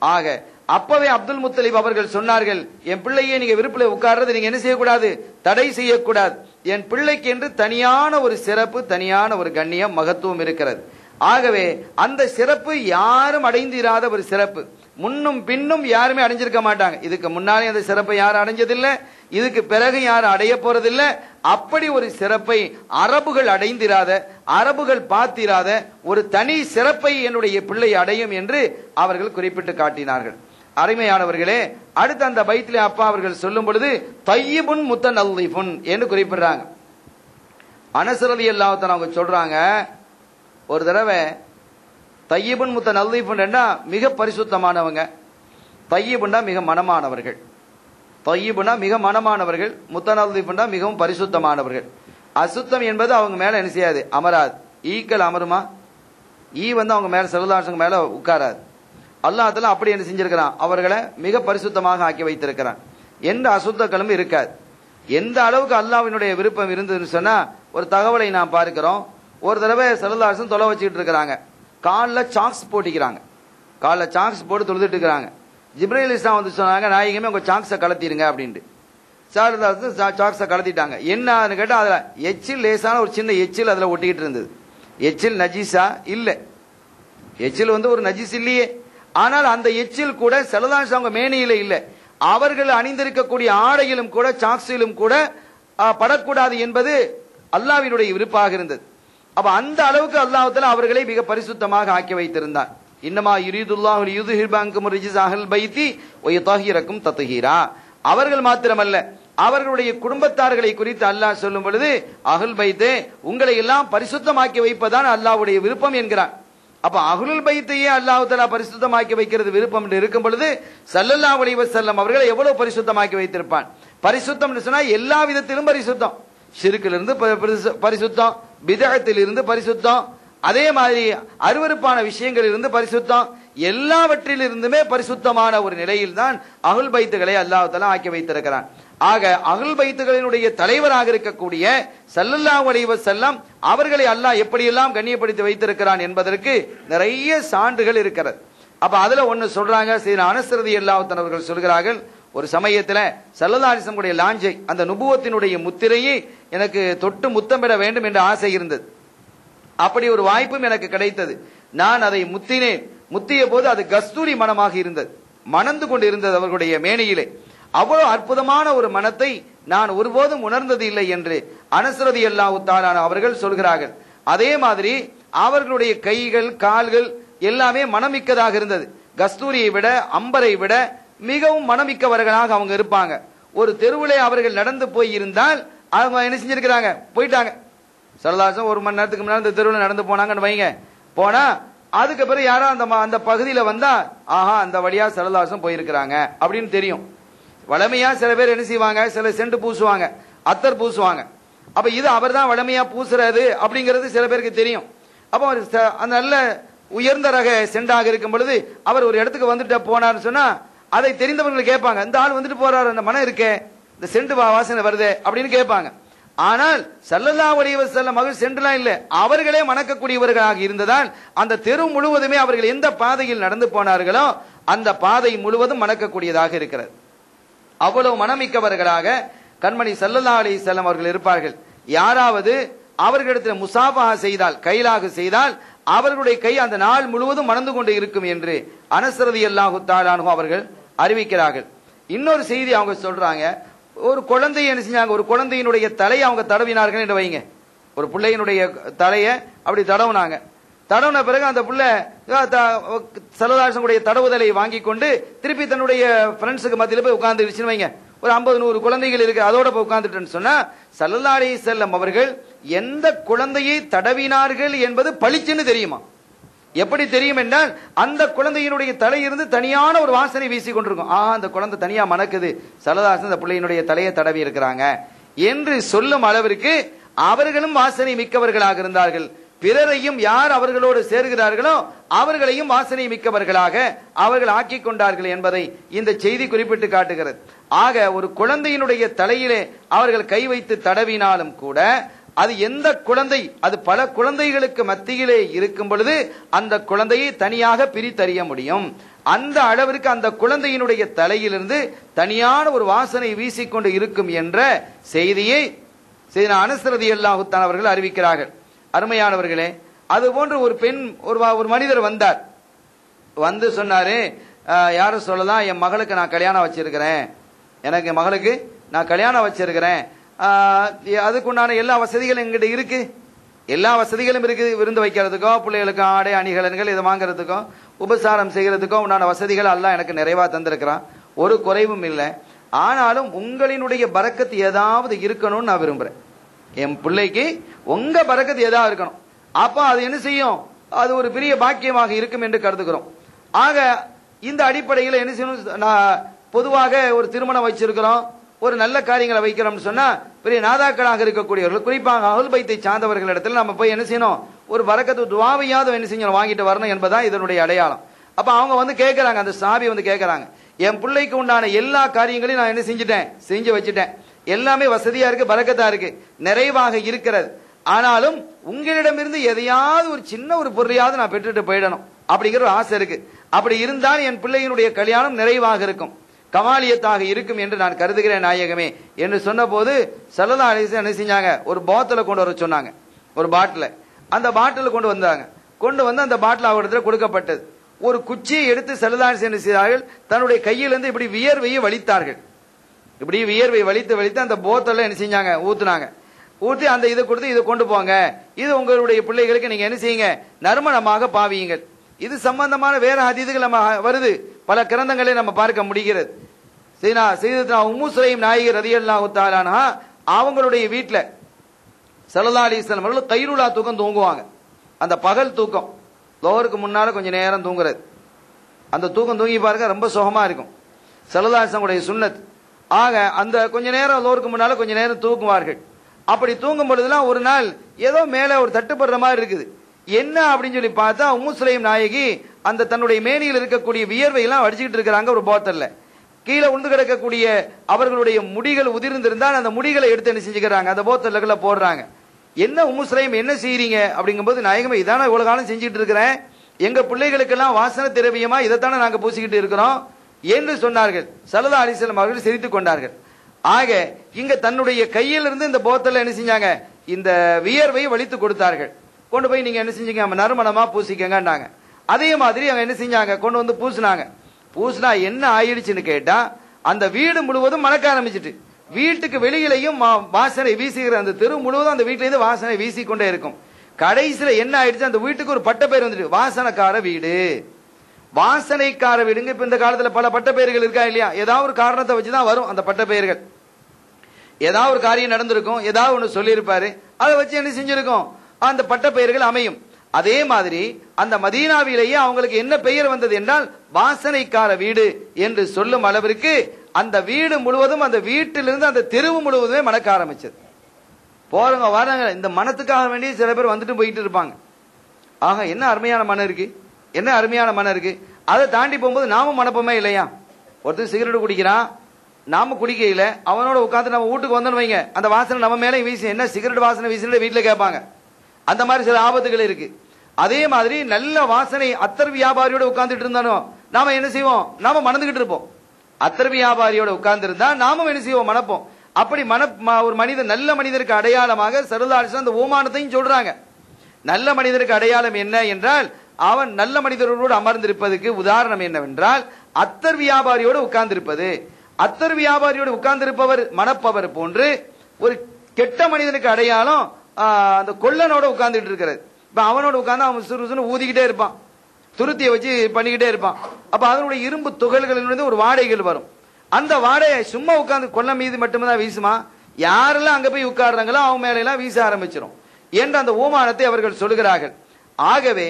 ஆக அப்பவே அப்துல் முத்தலிப் அவர்கள் சொன்னார்கள், என் பிள்ளையை நீங்க விருப்பில் உட்கார்றது நீங்க என்ன செய்யக்கூடாது, தடை செய்யக்கூடாது. என் பிள்ளைக்கு என்று தனியான ஒரு சிறப்பு, தனியான ஒரு கண்ணியம், மகத்துவம் இருக்கிறது. ஆகவே அந்த சிறப்பு யாரும் அடைந்திராத ஒரு சிறப்பு, முன்னும் பின்னும் யாருமே அடைஞ்சிருக்க மாட்டாங்க. இதுக்கு முன்னாலே அந்த சிறப்பை யாரும் அடைஞ்சதில்லை, இதுக்கு பிறகு யாரும் அடைய போறதில்லை. அப்படி ஒரு சிறப்பை அரபுகள் அடைந்திராத, அரபுகள் பார்த்திராத ஒரு தனி சிறப்பை என்னுடைய பிள்ளை அடையும் என்று அவர்கள் குறிப்பிட்டு காட்டினார்கள். அருமையானவர்களே, அடுத்த அந்த பைத்திலே அப்பா அவர்கள் சொல்லும் பொழுது தையிபுன் முத்தநல்லிஃபுன் என்று குறிப்பிடுறாங்க. அனஸ் ரலியல்லாஹு தஆலா அவங்க சொல்றாங்க, ஒரு தடவை தய்யிபுன் முத்தநல்லீஃபுன்னா மிக பரிசுத்தமானவங்க, தய்யிபுன்னா மிக மனமானவர்கள், தய்யிபுன்னா மிக மனமானவர்கள், முத்தநல்லீஃபுன்னா மிகவும் பரிசுத்தமானவர்கள். அசுத்தம் என்பது அவங்க மேல என்ன செய்யாது, அமராது. ஈக்கள் அமருமா? ஈ அவங்க மேல ஸல்லல்லாஹு மேல உட்காராது. அல்லாஹ் தஆலா அப்படி என்ன செஞ்சிருக்கிறான், அவர்களை மிக பரிசுத்தமாக ஆக்கி வைத்திருக்கிறான். எந்த அசுத்தங்களும் இருக்காது. எந்த அளவுக்கு அல்லாஹ்வினுடைய விருப்பம் இருந்ததுன்னு சொன்னா, ஒரு தகவலை நாம் பார்க்கிறோம். ஒரு தடவை ஸல்லல்லாஹு அலைஹி வஸல்லம் தொலை வச்சுக்கிட்டு இருக்கிறாங்க, காலில் சாக்ஸ் போட்டிக்கிறாங்க, காலில் சாக்ஸ் போட்டு தொழுதுட்டு இருக்கிறாங்க. ஜிப்ரீல் இஸ்லாம் வந்து சொன்னாங்க, நாயகமே உங்க சாக்ஸை கலத்திடுங்க அப்படின்ட்டு. சாக்ஸை கலத்திட்டாங்க. என்னன்னு கேட்டா அதுல எச்சில், லேசான ஒரு சின்ன எச்சில் அதுல ஒட்டிக்கிட்டு இருந்தது. எச்சில் நஜீஸா இல்ல, எச்சில் ஒரு நஜீஸ் இல்லையே. ஆனால் அந்த எச்சில் கூட ஸல்லல்லாஹு அலைஹி வஸல்லம் மேனியில இல்ல, அவர்கள் அணிந்திருக்கக்கூடிய ஆடையிலும் கூட சாக்ஸிலும் கூட படக்கூடாது என்பது அல்லாஹ்வினுடைய விருப்பாக இருந்தது. அப்ப அந்த அளவுக்கு அல்லாஹ் தஆலா அவர்களை மிக பரிசுத்தமாக ஆக்கி வைத்திருந்தார். இன்னமா யுரீதுல்லாஹு லியுத்ஹிப அன்கும் ரிஜ்ஸ அஹ்ல் பைத்தி வ யுதஹிரக்கும் தத்ஹீரா. அவர்கள் மாத்திரமல்ல, அவர்களுடைய குடும்பத்தார்களை குறித்து அல்லாஹ் சொல்லும் பொழுது, அஹ்ல் பைத்தே உங்களை எல்லாம் பரிசுத்தமாக்கி வைப்பதான் அல்லாஹ்வுடைய விருப்பம் என்கிறான். அப்ப அஹ்லுல் பைத்தையே அல்லாஹ் தஆலா பரிசுத்தமாக்கி வைக்கிறது விருப்பம் என்று இருக்கும் பொழுது, ஸல்லல்லாஹு அலைஹி வஸல்லம் அவர்களை எவ்வளவு பரிசுத்தமாக்கி வைத்திருப்பான். பரிசுத்தம் சொன்னா எல்லா விதத்திலும் பரிசுத்தம், ஷிர்கிலிருந்து பரிசுத்தம், பிதஅத்திலிருந்து பரிசுத்தம், அதே மாதிரி அருவருப்பான விஷயங்களிலிருந்து பரிசுத்தம், எல்லாவற்றிலிருந்துமே பரிசுத்தமான ஒரு நிலையில் தான் அஹ்ல் பைத்துகளை அல்லாஹ் தஆலா ஆக்கி வைத்திருக்கிறான். ஆக அஹ்ல் பைத்துகளினுடைய தலைவராக இருக்கக்கூடிய ஸல்லல்லாஹு அலைஹி வஸல்லம் அவர்களை அல்லாஹ் எப்படியெல்லாம் கண்ணியப்படுத்தி வைத்திருக்கிறான் என்பதற்கு நிறைய சான்றுகள் இருக்கிறது. அப்ப அதுல ஒன்னு சொல்றாங்க, சையதுனா அனஸ் ரலியல்லாஹு தஆலா அவர்கள் சொல்கிறார்கள், ஒரு சமயத்துல ஸல்லல்லாஹு அலைஹி வஸல்லம் உடைய லாஞ்சை, அந்த நுபுவத்தினுடைய முத்திரையை எனக்கு தொட்டு முத்தமிட வேண்டும் என்ற ஆசை இருந்தது. அப்படி ஒரு வாய்ப்பும் எனக்கு கிடைத்தது. நான் அதை முத்தினேன். முத்திய போது அது கஸ்தூரி மனமாக இருந்தது, மணந்து கொண்டு இருந்தது அவர்களுடைய மேனியிலே. அவ்வளவு அற்புதமான ஒரு மனத்தை நான் ஒருபோதும் உணர்ந்தது இல்லை என்று அனஸ் ரலியல்லாஹு தஆலா அவர்கள் சொல்கிறார்கள். அதே மாதிரி அவர்களுடைய கைகள் கால்கள் எல்லாமே மனமிக்கதாக இருந்தது. கஸ்தூரியை விட, அம்பரை விட மிகவும் மனமிக்கவர்களாக அவங்க இருப்பாங்க. ஒரு தெருவிலே அவர்கள் நடந்து போய் இருந்தால் அவங்க என்ன செஞ்சிருக்கிறாங்க, போயிட்டாங்க. ஸல்லல்லாஹு அலைஹி வஸல்லம் ஒரு மணி நேரத்துக்கு முன்னாடி இந்த தெருவில் நடந்து போனாங்கன்னு வைங்க, போனா அதுக்கு பிறகு யாரோ அந்த பகுதியில வந்தா, ஆஹா அந்த வழியா ஸல்லல்லாஹு அலைஹி வஸல்லம் போயிருக்கிறாங்க அப்படின்னு தெரியும். வளமையா சில பேர் என்ன செய்வாங்க, சில செண்டு பூசுவாங்க, அத்தர் பூசுவாங்க. அப்ப இது அவர் தான் வளமையா பூசுறது அப்படிங்கிறது சில பேருக்கு தெரியும். அப்ப அந்த நல்ல உயர்ந்த ரக செண்டாக இருக்கும் பொழுது அவர் ஒரு இடத்துக்கு வந்துட்டு போனார்னு சொன்னா, அதை தெரிந்தவர்கள் கேட்பாங்க, இந்த ஆள் வந்துட்டு போறாரு, அந்த மனம் இருக்கே, இந்த செண்டு வாசனை வருதே அப்படின்னு கேட்பாங்க. ஆனால் ஸல்லல்லாஹு அலைஹி வஸல்லம் அவர்கள் சென்றுலாம் இல்ல, அவர்களே மணக்கக்கூடியவர்களாக இருந்ததால் அந்த தெரு முழுவதுமே அவர்கள் எந்த பாதையில் நடந்து போனார்களோ அந்த பாதை முழுவதும் மணக்கக்கூடியதாக இருக்கிறது. அவ்வளவு மனமிக்கவர்களாக கண்மணி ஸல்லல்லாஹு அலைஹி வஸல்லம் அவர்கள் இருப்பார்கள். யாராவது அவர்களிடத்தில் முசாபஹா செய்தால், கைலாக செய்தால், அவர்களுடைய கை அந்த நாள் முழுவதும் மணந்து கொண்டு இருக்கும் என்று அனஸ் ரலியல்லாஹு தஆலா அன்ஹு அவர்கள் அறிவிக்கிறார்கள். இன்னொரு செய்தி அவங்க சொல்றாங்க, ஒரு குழந்தையை என்ன செஞ்சாங்க, ஒரு குழந்தையினுடைய தலையை அவங்க தடவினார்கள் என்று வைங்க. ஒரு பிள்ளையினுடைய தலையை அப்படி தடவுனாங்க. தடவுன பிறகு அந்த பிள்ளை ஸல்லல்லாஹு அலைஹி வஸல்லம் தடவுதலை வாங்கி கொண்டு திருப்பி தன்னுடைய ஃப்ரெண்ட்ஸுக்கு மத்தியில் போய் உட்கார்ந்துருச்சுன்னு வைங்க. ஒரு 50-100 குழந்தைகள் இருக்கு, அதோட போய் உட்கார்ந்துட்டேன்னு சொன்னா, ஸல்லல்லாஹு அலைஹி வஸல்லம் அவர்கள் எந்த குழந்தையை தடவினார்கள் என்பது பளிச்சுன்னு தெரியுமா? எப்படி தெரியும் என்றால், அந்த குழந்தையினுடைய தலையிலிருந்து தனியான ஒரு வாசனை வீசி கொண்டிருக்கும். அந்த குழந்தை தனியா மணக்குது, ஸல்லல்லாஹு அலைஹி வஸல்லம் அந்த பிள்ளையினுடைய தலையை தடவி இருக்கிறாங்க என்று சொல்லும் அளவிற்கு அவர்களும் வாசனை மிக்கவர்களாக இருந்தார்கள். பிறரையும் யார் அவர்களோடு சேர்கிறார்களோ அவர்களையும் வாசனை மிக்கவர்களாக அவர்கள் ஆக்கி கொண்டார்கள் என்பதை இந்த செய்தி குறிப்பிட்டு காட்டுகிறது. ஆக ஒரு குழந்தையினுடைய தலையிலே அவர்கள் கை வைத்து தடவினாலும் கூட அது எந்த குழந்தை, அது பல குழந்தைகளுக்கு மத்தியிலே இருக்கும் பொழுது அந்த குழந்தையை தனியாக பிரித்தறிய முடியும். அந்த அளவிற்கு அந்த குழந்தையினுடைய தலையிலிருந்து தனியான ஒரு வாசனை வீசிக்கொண்டு இருக்கும் என்ற செய்தியை சையதுனா அனஸ் ரலியல்லாஹு தஆலா அவர்கள் அறிவிக்கிறார்கள். அருமையானவர்களே, அது போன்று ஒரு பெண், ஒரு மனிதர் வந்தார். வந்து சொன்னாரு, யாரும் சொல்லலாம், என் மகளுக்கு நான் கல்யாணம் வச்சிருக்கிறேன், எனக்கு என் மகளுக்கு நான் கல்யாணம் வச்சிருக்கிறேன், அதுக்குண்டான எல்லா வசதிகளும் எங்கிட்ட இருக்கு, எல்லா வசதிகளும் இருக்கு, விருந்து வைக்கிறதுக்கோ பிள்ளைகளுக்கு ஆடை அணிகலன்கள் இதை வாங்குறதுக்கோ உபசாரம் செய்யறதுக்கோ உண்டான வசதிகள் எல்லாம் எனக்கு நிறைவா தந்திருக்கிறான், ஒரு குறைவும் இல்லை. ஆனாலும் உங்களினுடைய பரக்கத்து ஏதாவது இருக்கணும்னு நான் விரும்புறேன், என் பிள்ளைக்கு உங்க பரக்கத்து எதா இருக்கணும். அப்ப அது என்ன செய்யும், அது ஒரு பெரிய பாக்கியமாக இருக்கும் என்று கருதுகிறோம். ஆக இந்த அடிப்படையில் என்ன செய்யணும், பொதுவாக ஒரு திருமணம் வச்சிருக்கிறோம், ஒரு நல்ல காரியங்களை வைக்கிறோம்னு சொன்னா பெரிய நாதாக்களாக இருக்கக்கூடியவர்கள், குறிப்பாக அஹ்லுல் பைத்தை சார்ந்தவர்கள் இடத்துல நம்ம போய் என்ன செய்யணும், ஒரு பரக்கத்து துஆவையாவது என்ன செய்யணும் வாங்கிட்டு வரணும் என்பதுதான் இதனுடைய அடையாளம். அப்ப அவங்க வந்து கேட்கறாங்க, அந்த சாபி வந்து கேட்கறாங்க, என் பிள்ளைக்கு உண்டான எல்லா காரியங்களையும் நான் என்ன செஞ்சுட்டேன், செஞ்சு வச்சுட்டேன், எல்லாமே வசதியா இருக்கு, பரக்கத்தா இருக்கு, நிறைவாக இருக்கிறது. ஆனாலும் உங்களிடமிருந்து எதையாவது ஒரு சின்ன ஒரு பொருளையாவது நான் பெற்றுட்டு போயிடணும் அப்படிங்கிற ஒரு ஆசை இருக்கு. அப்படி இருந்தால் என் பிள்ளையினுடைய கல்யாணம் நிறைவாக இருக்கும், கமாலியத்தாக இருக்கும் என்று நான் கருதுகிறேன் நாயகமே என்று சொன்ன போது ஸல்லல்லாஹு அலைஹி வஸல்லம் என்ன செஞ்சாங்க, ஒரு போத்தலை கொண்டு வர சொன்னாங்க, ஒரு பாட்டில. அந்த பாட்டில் கொண்டு வந்தாங்க. கொண்டு வந்து அந்த பாட்டில் அவரிடத்துல கொடுக்கப்பட்டது. ஒரு குச்சியை எடுத்து ஸல்லல்லாஹு அலைஹி வஸல்லம் செய்தார்கள், தன்னுடைய கையிலிருந்து இப்படி வியர்வையை வலித்தார்கள். இப்படி வியர்வை வலித்து வலித்து அந்த போத்தல்ல என்ன செஞ்சாங்க, ஊத்துனாங்க. ஊற்றி அந்த இதை கொடுத்து இதை கொண்டு போங்க, இது உங்களுடைய பிள்ளைகளுக்கு நீங்க என்ன செய்யுங்க, நறுமணமாக பாவியுங்கள். இது சம்பந்தமான வேற ஹதீதுகள் நம்ம வருது, பல கிரந்தங்களை நம்ம பார்க்க முடிகிறது. சையதத்துனா உம்மு சுலைம் நாயகி ரலியல்லாஹு தஆலா அன்ஹா அவங்களுடைய வீட்டுல ஸல்லல்லாஹு அலைஹி வஸல்லம் அவர்கள் கைலூலா தூக்கம் தூங்குவாங்க. அந்த பகல் தூக்கம், லோஹருக்கு முன்னால கொஞ்ச நேரம் தூங்குறது, அந்த தூக்கம் தூங்கி பாருங்க ரொம்ப சுகமா இருக்கும், ஸல்லல்லாஹு அலைஹி வஸல்லம் உடைய சுன்னத். ஆக அந்த கொஞ்ச நேரம் லோஹருக்கு முன்னால கொஞ்ச நேரம் தூங்குவார்கள். அப்படி தூங்கும் பொழுதுலாம் ஒரு நாள் ஏதோ மேல ஒரு தட்டுப்படுற மாதிரி இருக்குது, என்ன அப்படின்னு சொல்லி பார்த்தா உம்மு சுலைம் நாயகி அந்த தன்னுடைய மேனியில் இருக்கக்கூடிய வியர்வையெல்லாம் வடிச்சுக்கிட்டு இருக்கிறாங்க ஒரு போத்தல்ல. கீழே உண்டு கிடக்கக்கூடிய அவர்களுடைய முடிகள் உதிர்ந்திருந்தால் அந்த முடிகளை எடுத்து என்ன செஞ்சுக்கிறாங்க, அந்த போத்தல்ல போடுறாங்க. என்ன உம்மு சுலைம் என்ன செய்யறீங்க அப்படிங்கும்போது, நாயகமே இதான இவ்வளவு காலம் செஞ்சுட்டு இருக்கிறேன், எங்க பிள்ளைகளுக்கெல்லாம் வாசனை திரவியமா இதைத்தானே நாங்க பூசிக்கிட்டு இருக்கிறோம் என்று சொன்னார்கள். ஸல்லல்லாஹு அலைஹி வஸல்லம் அவர்கள் சிரித்துக் கொண்டார்கள். ஆக இங்க தன்னுடைய கையிலிருந்து இந்த போத்தல்ல என்ன செஞ்சாங்க, இந்த வியர்வையை வலித்து கொடுத்தார்கள். கொண்டு போய் நீங்க என்ன செஞ்சீங்க, நறுமணமா பூசிக்கங்கன்னாங்க. அதே மாதிரி அவங்க என்ன செஞ்சாங்க, கொண்டு வந்து பூசினாங்க. பூசினா என்ன ஆயிடுச்சுன்னு கேட்டா, அந்த வீடு முழுவதும் மணக்க ஆரம்பிச்சிட்டு, வீட்டுக்கு வெளியிலையும் வாசனை வீசுகிற, அந்த தெரு முழுவதும் அந்த வீட்டிலேருந்து வாசனை வீசிக்கொண்டே இருக்கும். கடைசியில என்ன ஆயிடுச்சு, அந்த வீட்டுக்கு ஒரு பட்ட பேர் வந்துட்டு, வாசனைக்கார வீடு. வாசனைக்கார வீடுங்க. இப்ப இந்த காலத்துல பல பட்ட பெயர்கள் இருக்கா இல்லையா, ஏதாவது ஒரு காரணத்தை வச்சுதான் வரும் அந்த பட்ட பெயர்கள். ஏதாவது ஒரு காரியம் நடந்திருக்கும், ஏதாவது ஒண்ணு சொல்லியிருப்பாரு, அதை வச்சு என்ன செஞ்சிருக்கும், அந்த பட்ட பெயர்கள் அமையும். அதே மாதிரி அந்த மதீனாவிலேயே அவங்களுக்கு என்ன பெயர் வந்தது என்றால் வாசனைக்கார வீடு என்று சொல்லும் அளவிற்கு அந்த வீடு முழுவதும், அந்த வீட்டிலிருந்து அந்த தெருவு முழுவதுமே மணக்க ஆரம்பிச்சது. போறவங்க வராங்க, இந்த மனத்துக்காக வேண்டிய சில பேர் வந்துட்டு போயிட்டு இருப்பாங்க. ஆக என்ன அருமையான மனம் இருக்கு, என்ன அருமையான மனம் இருக்கு. அதை தாண்டி போகும்போது நாமும் மனப்போமே இல்லையா. ஒருத்தர் சிகரெட் குடிக்கிறான், நாம குடிக்கையில அவனோட உட்காந்து நம்ம வீட்டுக்கு வந்தோன்னு வைங்க, அந்த வாசனை நம்ம மேலே வீசி, என்ன சிகரெட் வாசனை வீசிட்டு வீட்டுல கேட்பாங்க. அந்த மாதிரி சில ஆபத்துகள் இருக்கு. அதே மாதிரி நல்ல வாசனை அத்தர் வியாபாரியோட உட்கார்ந்துட்டு இருந்தானோ நாம என்ன செய்வோம், நாம மணந்துகிட்டு இருப்போம். அத்தர் வியாபாரியோட உட்கார்ந்து இருந்தா நாமும் என்ன செய்வோம், மணப்போம். அப்படி ஒரு மனிதன், நல்ல மனிதருக்கு அடையாளமாக ஸல்லல்லாஹு அலைஹி வஸல்லம் அந்த ஓமானத்தையும் சொல்றாங்க. நல்ல மனிதருக்கு அடையாளம் என்ன என்றால், அவன் நல்ல மனிதர்களோடு அமர்ந்திருப்பதற்கு உதாரணம் என்னவென்றால் அத்தர் வியாபாரியோடு உட்கார்ந்திருப்பது. அத்தர் வியாபாரியோடு உட்கார்ந்திருப்பவர் மணப்பவர் போன்று ஒரு கெட்ட மனிதனுக்கு அடையாளம் அந்த கொல்லனோட உட்கார்ந்துட்டு இருக்கிறது. இப்ப அவனோட உட்கார்ந்து அவன் சுறுசுன்னு ஊதிக்கிட்டே இருப்பான், துருத்தியை வச்சு பண்ணிக்கிட்டே இருப்பான். அப்ப அதனுடைய இரும்பு துகள்களிலிருந்து ஒரு வாடைகள் வரும். அந்த வாடையை சும்மா உட்கார்ந்து கொல்ல மீது மட்டும்தான் வீசுமா, யாரெல்லாம் அங்க போய் உட்கார்றாங்களோ அவன் மேல எல்லாம் வீச ஆரம்பிச்சிடும் என்று அந்த ஓமானத்தை அவர்கள் சொல்கிறார்கள். ஆகவே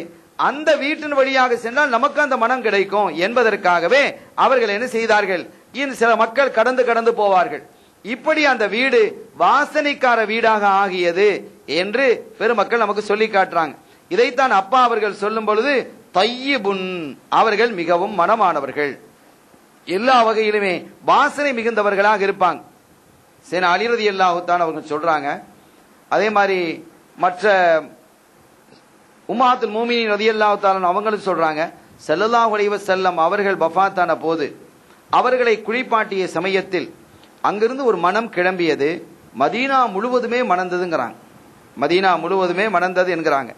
அந்த வீட்டின் வழியாக சென்றால் நமக்கு அந்த மனம் கிடைக்கும் என்பதற்காகவே அவர்கள் என்ன செய்தார்கள், இன்னும் சில மக்கள் கடந்து கடந்து போவார்கள். இப்படி அந்த வீடு வாசனைக்கார வீடாக ஆகியது என்று பெருமக்கள் நமக்கு சொல்லி காட்டுறாங்க. இதைத்தான் அப்பா அவர்கள் சொல்லும் பொழுது தையிபுன், அவர்கள் மிகவும் மனமானவர்கள், எல்லா வகையிலுமே வாசனை மிகுந்தவர்களாக இருப்பாங்க. சேனா அலி ரலியல்லாஹு தஆலா அவர்கள் சொல்றாங்க. அதே மாதிரி மற்ற உம்மஹாத்துல் மூமினீன் ரலியல்லாஹு தஆலா அவங்களும் சொல்றாங்க, ஸல்லல்லாஹு அலைஹி வஸல்லம் அவர்கள் வஃபாத்தான போது அவர்களை குளிப்பாட்டிய சமயத்தில் அங்கிருந்து ஒரு மனம் கிளம்பியது, மதீனா முழுவதுமே மணந்ததுங்கிறாங்க. மதீனா முழுவதுமே மணந்தது என்கிறாங்க.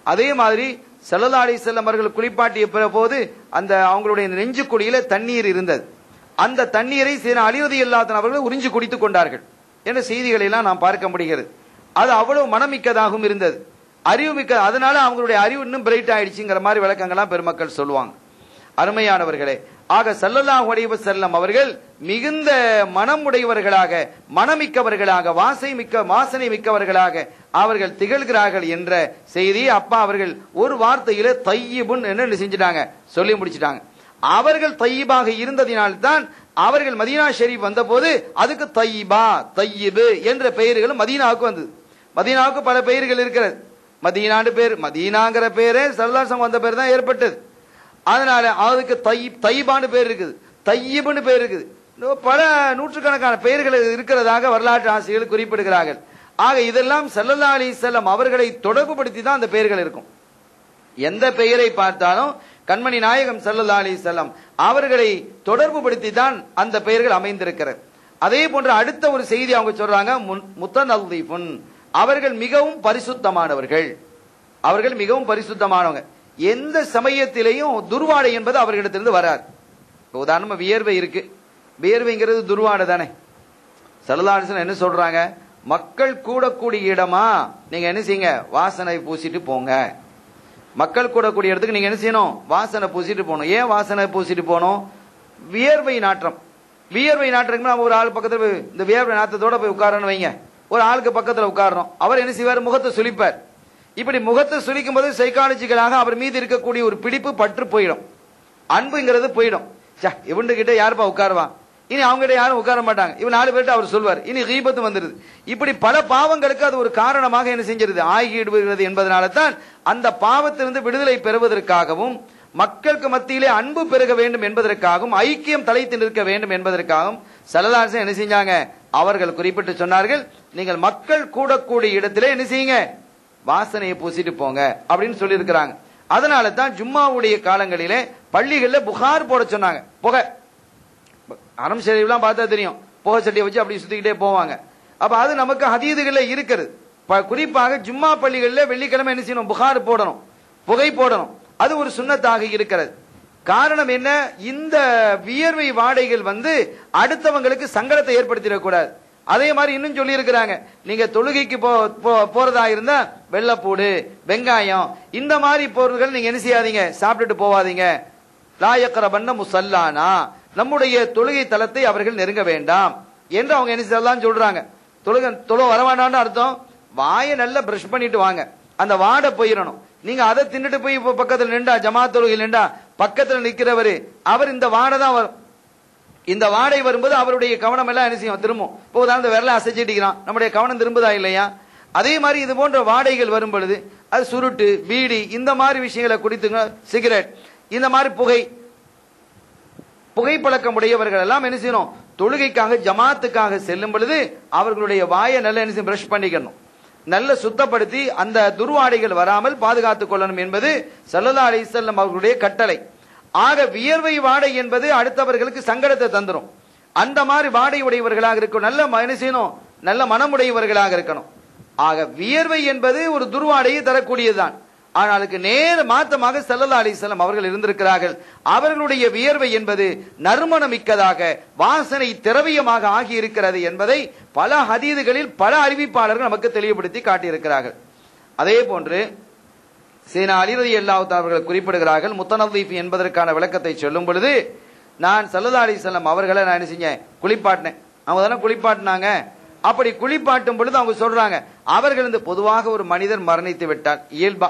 அதே மாதிரி ஸல்லல்லாஹு அலைஹி வஸல்லம் அவர்கள் குளிப்பாட்டிய போது அந்த அவங்களுடைய நெஞ்சு குழியில தண்ணீர் இருந்தது. அந்த தண்ணீரை சீனா அலி ரலியல்லாஹு அன்ஹு அவர்கள் உறிஞ்சு குடித்துக் கொண்டார்கள் என்ற செய்திகளை எல்லாம் நாம் பார்க்க முடிகிறது. அது அவ்வளவு மனமிக்கதாகவும் இருந்தது, அறிவு மிக்க. அதனால அவங்களுடைய அறிவு இன்னும் பிரைட் ஆயிடுச்சுங்கிற மாதிரி விளக்கங்கள்லாம் பெருமக்கள் சொல்லுவாங்க. அருமையானவர்களே, ஆக ஸல்லல்லாஹு அலைஹி வஸல்லம் அவர்கள் மிகுந்த மனமுடையவர்களாக, மனமிக்கவர்களாக, வாசனை மிக்கவர்களாக அவர்கள் திகழ்கிறார்கள் என்ற செய்தியை அப்பா அவர்கள் ஒரு வார்த்தையில தையிபுன் என்ன செஞ்சிட்டாங்க, சொல்லி முடிச்சிட்டாங்க. அவர்கள் தையிபாக இருந்ததினால்தான் அவர்கள் மதீனா ஷெரீப் வந்தபோது அதுக்கு தையிபா, தையிபு என்ற பெயர்களும் மதீனாவுக்கு வந்தது. மதீனாவுக்கு பல பெயர்கள் இருக்கிறது. மதீனான்னு பேர், மதீனாங்கிற பேரே ஸல்லல்லாஹு அலைஹி வஸல்லம் வந்த பேர் தான் ஏற்பட்டது. அதனால அதுக்கு தையிபான்னு பேர் இருக்குது, தையிபுன்னு பேர் இருக்குது. பல நூற்றுக்கணக்கான பெயர்கள் இருக்கிறதாக வரலாற்று ஆசிரியர்கள் குறிப்பிடுகிறார்கள். ஆக இதெல்லாம் ஸல்லல்லாஹு அலைஹி வஸல்லம் அவர்களை தொடர்புபடுத்தி தான் அந்த பெயர்கள் இருக்கும். எந்த பெயரை பார்த்தாலும் கண்மணி நாயகம் ஸல்லல்லாஹு அலைஹி வஸல்லம் அவர்களை தொடர்புபடுத்தி தான் அந்த பெயர்கள் அமைந்திருக்கிறது. அதே போன்ற அடுத்த ஒரு செய்தி அவங்க சொல்றாங்க, முத்தனல்லீஃபுன், அவர்கள் மிகவும் பரிசுத்தமானவர்கள். அவர்கள் மிகவும் பரிசுத்தமானவங்க. எந்த சமயத்திலையும் துர்வாடை என்பது அவர்களிடத்திலிருந்து வராது. உதாரணமா வியர்வை இருக்கு, வியர்வைங்கிறது துர்வாடை தானே. ஸல்லல்லாஹு அலைஹி வஸல்லம் என்ன சொல்றாங்க, மக்கள் கூடக்கூடிய இடமா நீங்க என்ன செய்யுங்க, வாசனை பூசிட்டு போங்க. மக்கள் கூடக்கூடிய இடத்துக்கு நீங்க என்ன செய்யணும், வாசனை பூசிட்டு போகணும். ஏன் வாசனை பூசிட்டு போகணும்? வியர்வை நாற்றம். வியர்வை நாற்றம் நம்ம ஒரு ஆள் பக்கத்துல இந்த வியர்வை நாற்றத்தோட போய் உட்காரன்னு வைங்க, ஒரு ஆளுக்கு பக்கத்துல உட்காரணும். அவர் என்ன செய்வார், முகத்தை சுளிப்பார். இப்படி முகத்தை சுளிக்கும் போது சைக்காலஜிக்கலாக அவர் மீது இருக்கக்கூடிய ஒரு பிடிப்பு பற்று போயிடும், அன்புங்கிறது போயிடும். இவன் கிட்ட யாருப்பா உட்காருவா, இனி அவங்க கிட்ட யாரும் உட்கார மாட்டாங்க, இவன் 4 பேர்ட்ட அவர் சொல்வார், இனி கீபத்து வந்துருது. இப்படி பல பாவங்களுக்கு அது ஒரு காரணமாக என்ன செஞ்சிருது, ஆகிடுகிறது. என்பதனால தான் அந்த பாவத்திலிருந்து விடுதலை பெறுவதற்காகவும், மக்களுக்கு மத்தியிலே அன்பு பெருக வேண்டும் என்பதற்காகவும், ஐக்கியம் தலைத்து நிற்க வேண்டும் என்பதற்காகவும் ஸல்லல்லாஹு அலைஹி வஸல்லம் என்ன செஞ்சாங்க, அவர்கள் குறிப்பிட்டு சொன்னார்கள், நீங்கள் மக்கள் கூடக்கூடிய இடத்திலே என்ன செய்யுங்க, வாசனையை பூசிட்டு போங்க அப்படின்னு சொல்லி இருக்கிறாங்க. அதனால தான் ஜும்மாவுடைய காலங்களிலே பள்ளிகள்ல புகார் போட சொன்னாங்க. புகை, அறம் ஷரீஃப்லாம் பார்த்தா தெரியும், புகை சட்டியை வச்சு அப்படி சுத்திக்கிட்டே போவாங்க. அப்ப அது நமக்கு ஹதீதுகள்ல இருக்கிறது. குறிப்பாக ஜும்மா பள்ளிகளில் வெள்ளிக்கிழமை என்ன செய்யணும், புகார் போடணும், புகை போடணும். அது ஒரு சுன்னத்தாக இருக்கிறது. காரணம் என்ன, இந்த வியர்வை வாடைகள் அடுத்தவங்களுக்கு சங்கடத்தை ஏற்படுத்திடக்கூடாது. அதே மாதிரி இன்னும் சொல்லி இருக்கிறாங்க, நீங்க தொழுகைக்கு போறதா இருந்தா வெள்ளைப்பூடு, வெங்காயம் இந்த மாதிரி பொருட்கள் நீங்க என்ன செய்யாதீங்க, சாப்பிட்டுட்டு போவாதீங்க. லாயக்கரபன்ன முசல்லானா, நம்முடைய தொழுகை தலத்தை அவர்கள் நெருங்க வேண்டாம் என்று அவங்க என்ன செய்யலாம் சொல்றாங்க. தொழ வரவேண்டான்னு அர்த்தம், வாயை நல்லா பிரஷ் பண்ணிட்டு வாங்க, அந்த வாடை போயிடணும். நீங்க அதை தின்னுட்டு போய் பக்கத்துல நின்றா, ஜமாத் தொழுகை நின்றா, பக்கத்துல நிக்கிறவரு அவர் இந்த வாடை தான் வரும். இந்த வாடை வரும்போது அவருடைய கவனம் எல்லாம் என்ன செய்யும், திரும்பும். இப்போ உதாரணம் விரலை அசைச்சிட்டிக்கிறான், நம்முடைய கவனம் திரும்புதா இல்லையா? அதே மாதிரி இது போன்ற வாடைகள் வரும் பொழுது அது சுருட்டு, பீடி இந்த மாதிரி விஷயங்களை குடித்துங்க, சிகரெட் இந்த மாதிரி புகைப்பழக்கம் உடையவர்கள் எல்லாம் என்ன செய்யணும், தொழுகைக்காக ஜமாத்துக்காக செல்லும் பொழுது அவர்களுடைய வாயை நல்ல என்ன செய்யும், பிரஷ் பண்ணிக்கணும், நல்ல சுத்தப்படுத்தி அந்த துர்வாடைகள் வராமல் பாதுகாத்துக் கொள்ளணும் என்பது ஸல்லல்லாஹு அலைஹி வஸல்லம் அவர்களுடைய கட்டளை. ஆக வியர்வை வாடை என்பது அடுத்தவர்களுக்கு சங்கடத்தை தந்துரும். அந்த மாதிரி வாடை உடையவர்களாக இருக்கணும், நல்ல என்ன செய்யணும், நல்ல மனமுடையவர்களாக இருக்கணும். ஆக வியர்வை என்பது ஒரு துர்வாடையை தரக்கூடியதுதான். ஆனால் நேர் மாற்றமாக ஸல்லல்லாஹு அலைஹி வஸல்லம் அவர்கள் இருந்திருக்கிறார்கள். அவர்களுடைய வியர்வை என்பது நறுமணமிக்கதாக, வாசனை திரவியமாக ஆகி இருக்கிறது என்பதை பல ஹதீதுகளில் பல அறிவிப்பாளர்கள் நமக்கு தெளிவுபடுத்தி காட்டியிருக்கிறார்கள். அதே போன்று சீனா அலி ரலியல்லாஹு தஆலா அவர்கள் குறிப்பிடுகிறார்கள், முத்தனல்லீஃப் என்பதற்கான விளக்கத்தை சொல்லும் பொழுது, நான் ஸல்லல்லாஹு அலைஹி வஸல்லம் அவர்களை நான் என்ன செஞ்சேன், குளிப்பாட்டினேன். அவங்க தானே குளிப்பாட்டினாங்க. அப்படி குளிப்பாட்டும் பொழுது அவங்க சொல்றாங்க, அவர்கள் பொதுவாக ஒரு மனிதர் மரணித்து விட்டால், இயல்பா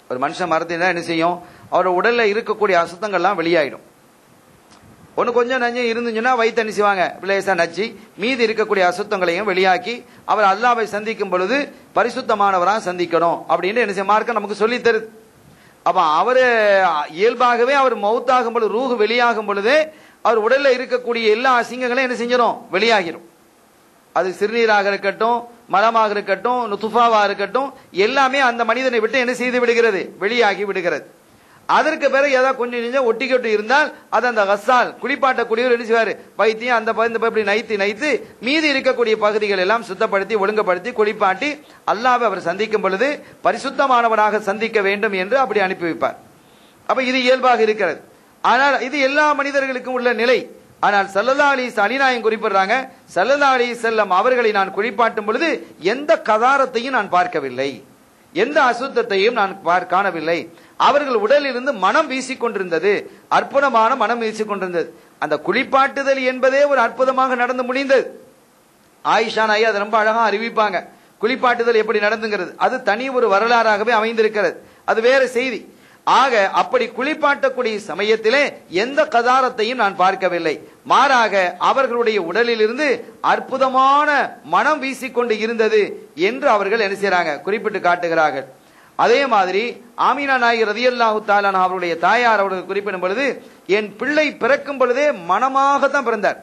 ஒரு மனுஷன் மரத்தினா என்ன செய்யும், அவரோட உடல்ல இருக்கக்கூடிய அசுத்தங்கள்லாம் வெளியாயிடும். ஒன்று கொஞ்சம் நஞ்சம் இருந்துச்சுன்னா வயிற்று என்ன செய்வாங்க, லேசா நச்சு மீதி இருக்கக்கூடிய அசுத்தங்களையும் வெளியாக்கி அவர் அல்லாஹ்வை சந்திக்கும் பொழுது பரிசுத்தமானவராக சந்திக்கணும் அப்படின்னு என்ன செய்ய மார்க்கம் நமக்கு சொல்லி தருது. அப்ப அவரு இயல்பாகவே அவர் மௌத்தாகும் பொழுது, ரூஹ் வெளியாகும் பொழுது அவர் உடல்ல இருக்கக்கூடிய எல்லா அசிங்கங்களையும் என்ன செஞ்சிடும், வெளியாகிடும். அது சிறுநீராக இருக்கட்டும், மலமாக இருக்கட்டும், நுதுஃபாவா இருக்கட்டும், எல்லாமே அந்த மனிதனை விட்டு என்ன செய்து விடுகிறது, வெளியாகி விடுகிறது. அதற்கு பிறகு ஏதாவது கொஞ்சம் கொஞ்சம் ஒட்டிக்கொட்டு இருந்தால் அது அந்த கசால் குளிப்பாட்டக்கூடியவர் என்ன செய்வார், வைத்தியம் அந்த இப்படி நைத்து மீதி இருக்கக்கூடிய பகுதிகள் எல்லாம் சுத்தப்படுத்தி ஒழுங்குபடுத்தி குளிப்பாட்டி அல்லாஹ்வை அவர் சந்திக்கும் பொழுது பரிசுத்தமானவராக சந்திக்க வேண்டும் என்று அப்படி அனுப்பி வைப்பார். அப்ப இது இயல்பாக இருக்கிறது. ஆனால் இது எல்லா மனிதர்களுக்கும் உள்ள நிலை. ஆனால் ஸல்லல்லாஹு அலைஹி வஸல்லம் அலிநாயகம் குறிப்பிடுறாங்க, ஸல்லல்லாஹு அலைஹி வஸல்லம் அவர்களை நான் குளிப்பாட்டும் பொழுது எந்த கதாரத்தையும் நான் பார்க்கவில்லை, எந்த அசுத்தத்தையும் நான் காணவில்லை. அவர்கள் உடலில் இருந்து மனம் வீசிக்கொண்டிருந்தது, அற்புதமான மனம் வீசிக்கொண்டிருந்தது. அந்த குளிப்பாட்டுதல் என்பதே ஒரு அற்புதமாக நடந்து முடிந்தது. ஆயிஷா நாயி அதை ரொம்ப அழகா அறிவிப்பாங்க. குளிப்பாட்டுதல் எப்படி நடந்துங்கிறது அது தனி ஒரு வரலாறாகவே அமைந்திருக்கிறது, அது வேற செய்தி. ஆக அப்படி குளிப்பாட்டக்கூடிய சமயத்திலே எந்த கதாரத்தையும் நான் பார்க்கவில்லை. மாறாக அவர்களுடைய உடலில் இருந்து அற்புதமான மனம் வீசிக்கொண்டு இருந்தது என்று அவர்கள் என்ன செய்றாங்க, குறிப்பிட்டு காட்டுகிறார்கள். அதே மாதிரி ஆமினா நாயகி ரலியல்லாஹு தஆலா அன்ஹா அவருடைய தாயார் அவர்கள் குறிப்பிடும் பொழுது, என் பிள்ளை பிறக்கும் பொழுதே மனமாகத்தான் பிறந்தார்.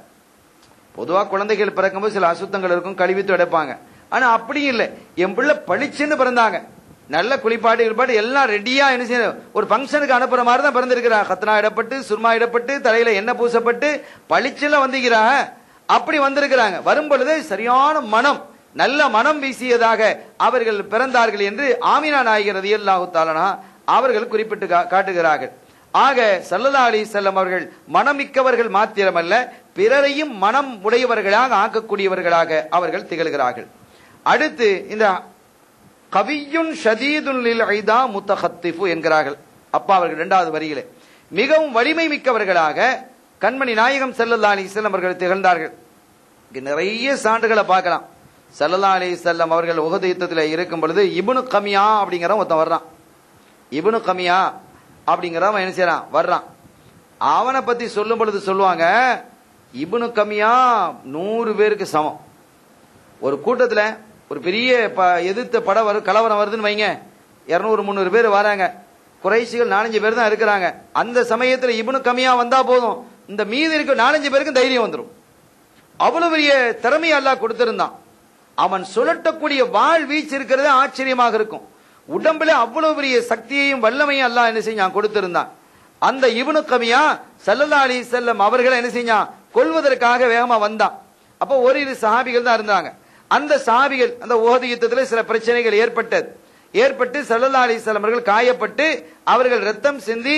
பொதுவா குழந்தைகள் பிறக்கும்போது சில அசுத்தங்கள் இருக்கும், கழுவித்து எடுப்பாங்க. ஆனா அப்படி இல்லை, என் பிள்ளை பளிச்சுன்னு பிறந்தாங்க. நல்ல குளிப்பாட்டு எல்லாம் ரெடியா என்ன செய்ய ஒரு ஃபங்க்ஷனுக்கு அனுப்புற மாதிரி தான் பிறந்திருக்கிறாங்க. கத்னா இடப்பட்டு, சுர்மா இடப்பட்டு, தலையில எண்ணெய் பூசப்பட்டு பளிச்சுல வந்திருக்கிறாங்க. அப்படி வந்திருக்கிறாங்க. வரும் பொழுது சரியான மனம், நல்ல மனம் வீசியதாக அவர்கள் பிறந்தார்கள் என்று ஆமினா நாயகி ரலியல்லாஹு தஆலா அவர்கள் குறிப்பிட்டு காட்டுகிறார்கள். ஆக ஸல்லல்லாஹு அலைஹி வஸல்லம் அவர்கள் மனமிக்கவர்கள் மாத்திரமல்ல, பிறரையும் மனம் உடையவர்களாக ஆக்கக்கூடியவர்களாக அவர்கள் திகழ்கிறார்கள். அடுத்து இந்த கவியுன் ஷதீதுன் லில் ஐதா முத்தஹத்திஃபு என்கிறார்கள் அப்பா அவர்கள் இரண்டாவது வரியிலே. மிகவும் வலிமை மிக்கவர்களாக கண்மணி நாயகம் ஸல்லல்லாஹு அலைஹி வஸல்லம் அவர்கள் திகழ்ந்தார்கள். நிறைய சான்றுகளை பார்க்கலாம். ஸல்லல்லாஹு அலைஹி வஸல்லம் அவர்கள் உஹது யுத்தத்தில் இருக்கும் பொழுது இப்னு கமியா அப்படிங்கிறவன் ஒருத்தன் வர்றான். இப்னு கமியா அப்படிங்கிறவன் என்ன செய்யறான், வர்றான். அவனை பத்தி சொல்லும் பொழுது சொல்லுவாங்க, இப்னு கமியா 100 பேருக்கு சமம். ஒரு கூட்டத்துல ஒரு பெரிய எதிர்த்த கலவரம் வருதுன்னு வைங்க, 200-300 பேர் வராங்க. குறைஷிகள் 4-5 பேர் தான் இருக்கிறாங்க. அந்த சமயத்தில் இப்னு கமியா வந்தா போதும், இந்த மீதி இருக்க 4-5 பேருக்கு தைரியம் வந்துடும். அவ்வளவு பெரிய திறமை அல்லாஹ் கொடுத்திருந்தான். அவன் சுழட்டக்கூடிய வாழ் வீச்சு இருக்கிறது ஆச்சரியமாக இருக்கும். உடம்புல அவ்வளவு பெரிய சக்தியையும் வல்லமையும் அல்லாஹ் என்ன செஞ்சான், கொடுத்திருந்தான். அந்த இப்னு கமியா ஸல்லல்லாஹு அலைஹி வஸல்லம் அவர்களை என்ன செஞ்சான், கொல்வதற்காக வேகமா வந்தான். அப்போ ஒரு இரு சஹாபிகள் தான் இருந்தாங்க. அந்த சஹாபிகள் அந்த உஹது யுத்தத்தில் சில பிரச்சனைகள் ஏற்பட்டு ஸல்லல்லாஹு அலைஹி வஸல்லம் அவர்கள் காயப்பட்டு அவர்கள் ரத்தம் சிந்தி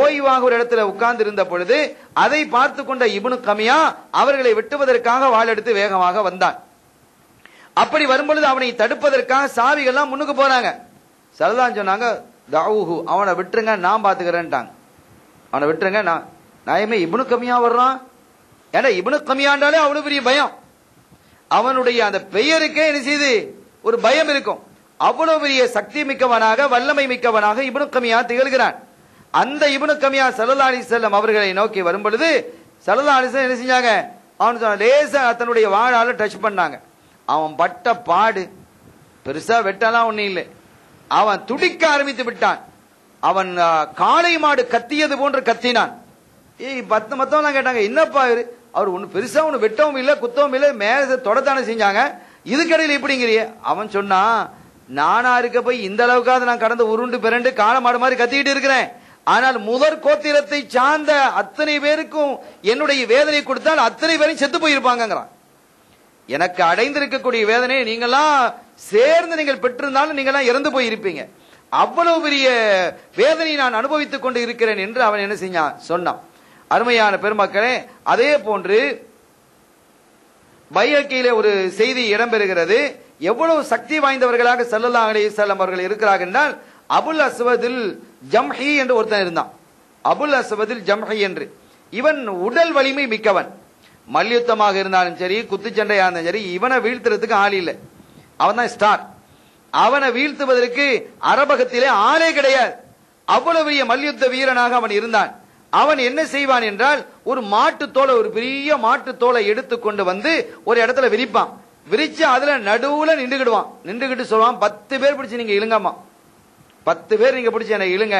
ஓய்வாக ஒரு இடத்துல உட்கார்ந்து இருந்த பொழுது அதை பார்த்து கொண்ட இப்னு கமியா அவர்களை வெட்டுவதற்காக வாள் எடுத்து வேகமாக வந்தான். அப்படி வரும்பொழுது அவனை தடுப்பதற்காக சஹாபிகள்லாம் முன்னுக்கு போறாங்க. ஸல்லல்லாஹு சொன்னாங்க, தஅவுஹு, அவனை விட்டுருங்க, நான் பாத்துக்கிறேன்ட்டாங்க. அவனை விட்டுருங்க, நாயமே இப்னு கமியா வர்றான். ஏன்னா இப்னு கமியாண்டாலே அவ்வளவு பெரிய பயம். அவனுடைய அந்த பெயருக்கே என்ன செய்து ஒரு பயம் இருக்கும். அவ்வளவு பெரிய சக்தி மிக்கவனாக வல்லமை மிக்கவனாக இப்னு கமியா திகழ்கிறான். அந்த இப்னு கமியா ஸல்லல்லாஹு அலைஹி வஸல்லம் அவர்களை நோக்கி வரும் பொழுது ஸல்லல்லாஹு அலைஹி வஸல்லம் என்ன செஞ்சாங்க, அவன் லேசா தன்னுடைய வாளால டச் பண்ணாங்க. அவன் பட்ட பாடு பெருசா வெட்டலாம் ஒண்ணு இல்லை. அவன் துடிக்க ஆரம்பித்து விட்டான். அவன் காளை மாடு கத்தியது போன்று கத்தினான். மத்தவங்க கேட்டாங்க, என்னப்பா அவர் ஒண்ணு பெருசா ஒண்ணு வெட்டவும் இல்லை, குத்தவும் இல்லை, மேல தொடத்தானே செஞ்சாங்க, இதுக்கடையில் எப்படிங்கிறிய? அவன் சொன்னா, நானா இருக்க போய் இந்த அளவுக்காவது நான் கடந்து உருண்டு பிறண்டு காளை மாடு மாதிரி கத்திக்கிட்டு இருக்கிறேன். ஆனால் முதற் கோத்திரத்தை சார்ந்த அத்தனை பேருக்கும் என்னுடைய வேதனை கொடுத்தால் அத்தனை பேரையும் செத்து போயிருப்பாங்கிறான். எனக்கு அடைந்திருக்கக்கூடிய வேதனையை நீங்கெல்லாம் சேர்ந்து நீங்கள் பெற்றிருந்தாலும் நீங்கெல்லாம் இறந்து போயிருப்பீங்க. அவ்வளவு பெரிய வேதனை நான் அனுபவித்துக் கொண்டு இருக்கிறேன் என்று அவன் என்ன செஞ்சான் சொன்னான். அருமையான பெருமக்களே, அதே போன்று பைஹக்கியிலே ஒரு செய்தி இடம்பெறுகிறது. எவ்வளவு சக்தி வாய்ந்தவர்களாக ஸல்லல்லாஹு அலைஹி வஸல்லம் அவர்கள் இருக்கிறார்கள் என்றால், அபுல் அஸ்வதில் ஜம்ஹி என்று ஒருத்தன் இருந்தான். அபுல் அஸ்வதில் ஜம்ஹி என்று இவன் உடல் வலிமை மிக்கவன். மல்யுத்தமாக இருந்தாலும் சரி, குத்துச்சண்டையா இருந்தாலும் சரி, இவனை வீழ்த்துறதுக்கு ஆள் இல்லை. அவன் தான் ஸ்டார். அவனை வீழ்த்துவதற்கு அரபகத்திலே ஆளே கிடையாது. அவ்வளவு பெரிய மல்யுத்த வீரனாக அவன் இருந்தான். அவன் என்ன செய்வான் என்றால், ஒரு மாட்டுத்தோலை, ஒரு பெரிய மாட்டுத்தோலை எடுத்து கொண்டு வந்து ஒரு இடத்துல விரிப்பான். விரிச்சு அதுல நடுவுல நின்றுகிட்டு சொல்லுவான், 10 பேர் பிடிச்சு நீங்க இழுங்கம்மா, 10 பேர் நீங்க பிடிச்சு என்ன இழுங்க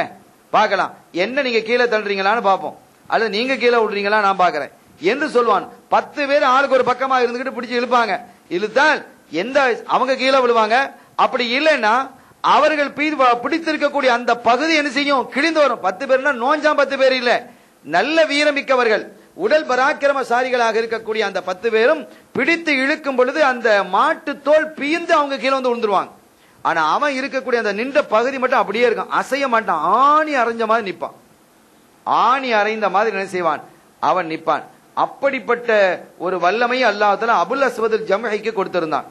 பார்க்கலாம், என்ன நீங்க கீழே தள்ளுறீங்களான்னு பார்ப்போம், அல்லது நீங்க கீழே விடுறீங்களா நான் பாக்குறேன் என்று சொல்லுவான். 10 பேர் ஆளுக்கு ஒரு பக்கமா இருந்துகிட்டு பிடிச்சு இழுப்பாங்க. இழுத்தால் எந்த அவங்க கீழே விழுவாங்க. அப்படி இல்லைன்னா அவர்கள் பிடித்திருக்கக்கூடிய அந்த பகுதி என்ன செய்யும், கிழிந்து வரும். 10 பேர்னா நோஞ்சாம் 10 பேர் இல்ல, நல்ல வீரமிக்கவர்கள், உடல் பராக்கிரமசாலிகளாக இருக்கக்கூடிய அந்த 10 பேரும் பிடித்து இழுக்கும் பொழுது அந்த மாட்டு தோல் பிய்ந்து அவங்க கீழே வந்து விழுந்துருவாங்க. ஆனா அவன் இருக்கக்கூடிய அந்த நின்ற பகுதி மட்டும் அப்படியே இருக்கும், அசைய மாட்டான். ஆணி அரைஞ்ச மாதிரி நிற்பான். ஆணி அரைந்த மாதிரி என்ன செய்வான், அவன் நிற்பான். அப்படிப்பட்ட ஒரு வல்லமை அல்லாஹ் தஆலா அபுல் அஸ்வதுல் ஜம்ஹிக்கு கொடுத்திருந்தான்.